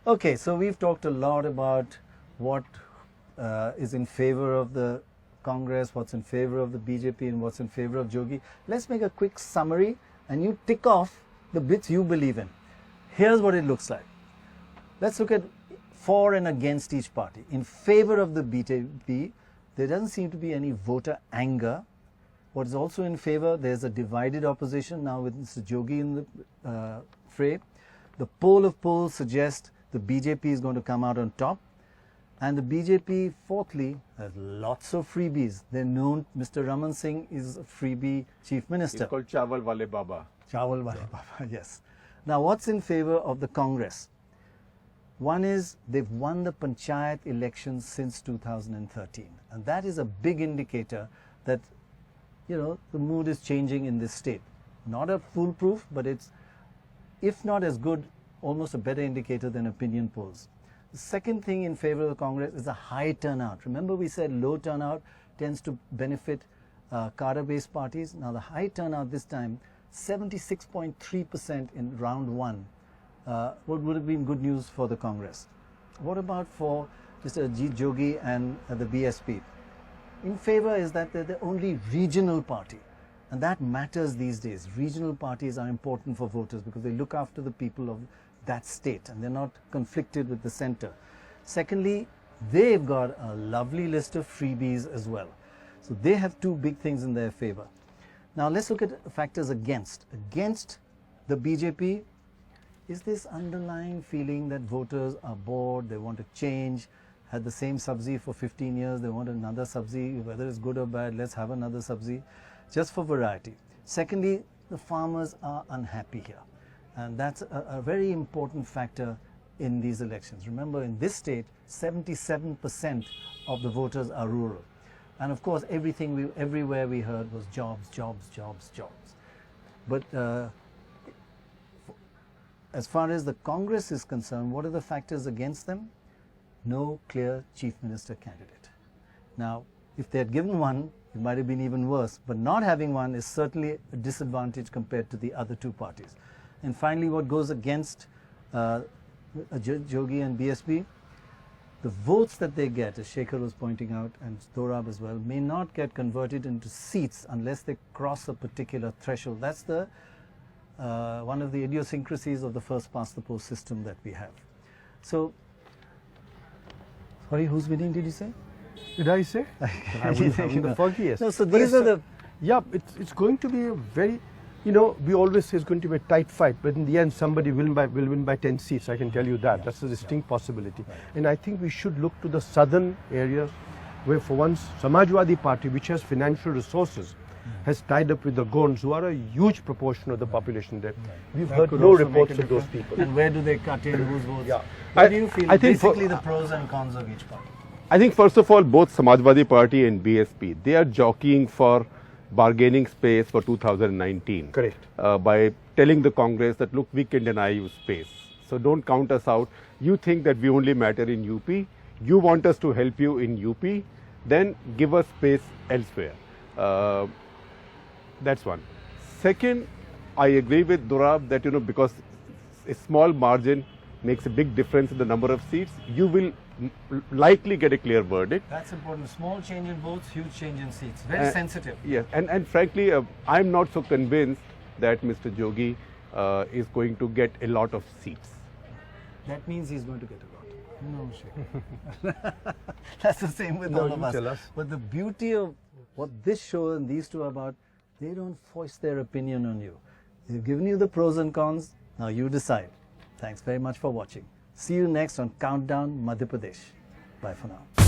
Okay, so we've talked a lot about what is in favor of the Congress, what's in favor of the BJP and what's in favor of Jogi. Let's make a quick summary and you tick off the bits you believe in. Here's what it looks like. Let's look at for and against each party. In favor of the BJP, there doesn't seem to be any voter anger. What is also in favor, there's a divided opposition now with Mr. Jogi in the fray. The poll of polls suggest the BJP is going to come out on top. And the BJP, fourthly, has lots of freebies. They're known, Mr. Raman Singh is a freebie chief minister. He's called Chawal Wale Baba. Chawal Wale Baba, yes. Now, what's in favor of the Congress? One is they've won the panchayat elections since 2013, and that is a big indicator that, you know, the mood is changing in this state. Not a foolproof, but it's, if not as good, almost a better indicator than opinion polls. The second thing in favor of the Congress is a high turnout. Remember, we said low turnout tends to benefit cadre-based parties. Now the high turnout this time, 76.3% in round one, would have been good news for the Congress. What about for Mr. Ajit Jogi and the BSP? In favor is that they're the only regional party, and that matters these days. Regional parties are important for voters because they look after the people of that state and they're not conflicted with the center. Secondly, they've got a lovely list of freebies as well. So they have two big things in their favor. Now let's look at factors against. Against the BJP is this underlying feeling that voters are bored, they want to change, had the same sabzi for 15 years, they want another sabzi, whether it's good or bad, let's have another sabzi, just for variety. Secondly, the farmers are unhappy here, and that's a very important factor in these elections. Remember, in this state, 77% of the voters are rural. And of course, everywhere we heard was jobs, jobs, jobs, jobs. But as far as the Congress is concerned, what are the factors against them? No clear Chief Minister candidate. Now, if they had given one, it might have been even worse. But not having one is certainly a disadvantage compared to the other two parties. And finally, what goes against Jogi and BSP? The votes that they get, as Shekhar was pointing out, and Dorab as well, may not get converted into seats unless they cross a particular threshold. That's the one of the idiosyncrasies of the first past the post system that we have. So, sorry, who's winning, did you say? Did I say? I'm the foggiest. No, so these are the... Yeah, it's going to be a very... You know, we always say it's going to be a tight fight, but in the end somebody will win by 10 seats, I can tell you that. That's a distinct possibility. Right. And I think we should look to the southern areas where for once Samajwadi party, which has financial resources, has tied up with the Gonds, who are a huge proportion of the population there. We've heard no reports of those people. And where do they cut in, whose votes? Yeah. What do you feel, basically the pros and cons of each party? I think first of all, both Samajwadi party and BSP, they are jockeying for bargaining space for 2019. Correct. By telling the Congress that, look, we can deny you space. So don't count us out. You think that we only matter in UP. You want us to help you in UP. Then give us space elsewhere. That's one. Second, I agree with Dorab that, you know, because a small margin makes a big difference in the number of seats, you will likely get a clear verdict. That's important. Small change in votes, huge change in seats. Very sensitive. Yes, and frankly, I'm not so convinced that Mr. Jogi is going to get a lot of seats. That means he's going to get a lot. No, Shekhar. That's the same with all of us. But the beauty of what this show and these two are about, they don't foist their opinion on you. They've given you the pros and cons. Now you decide. Thanks very much for watching. See you next on Countdown Madhya Pradesh. Bye for now.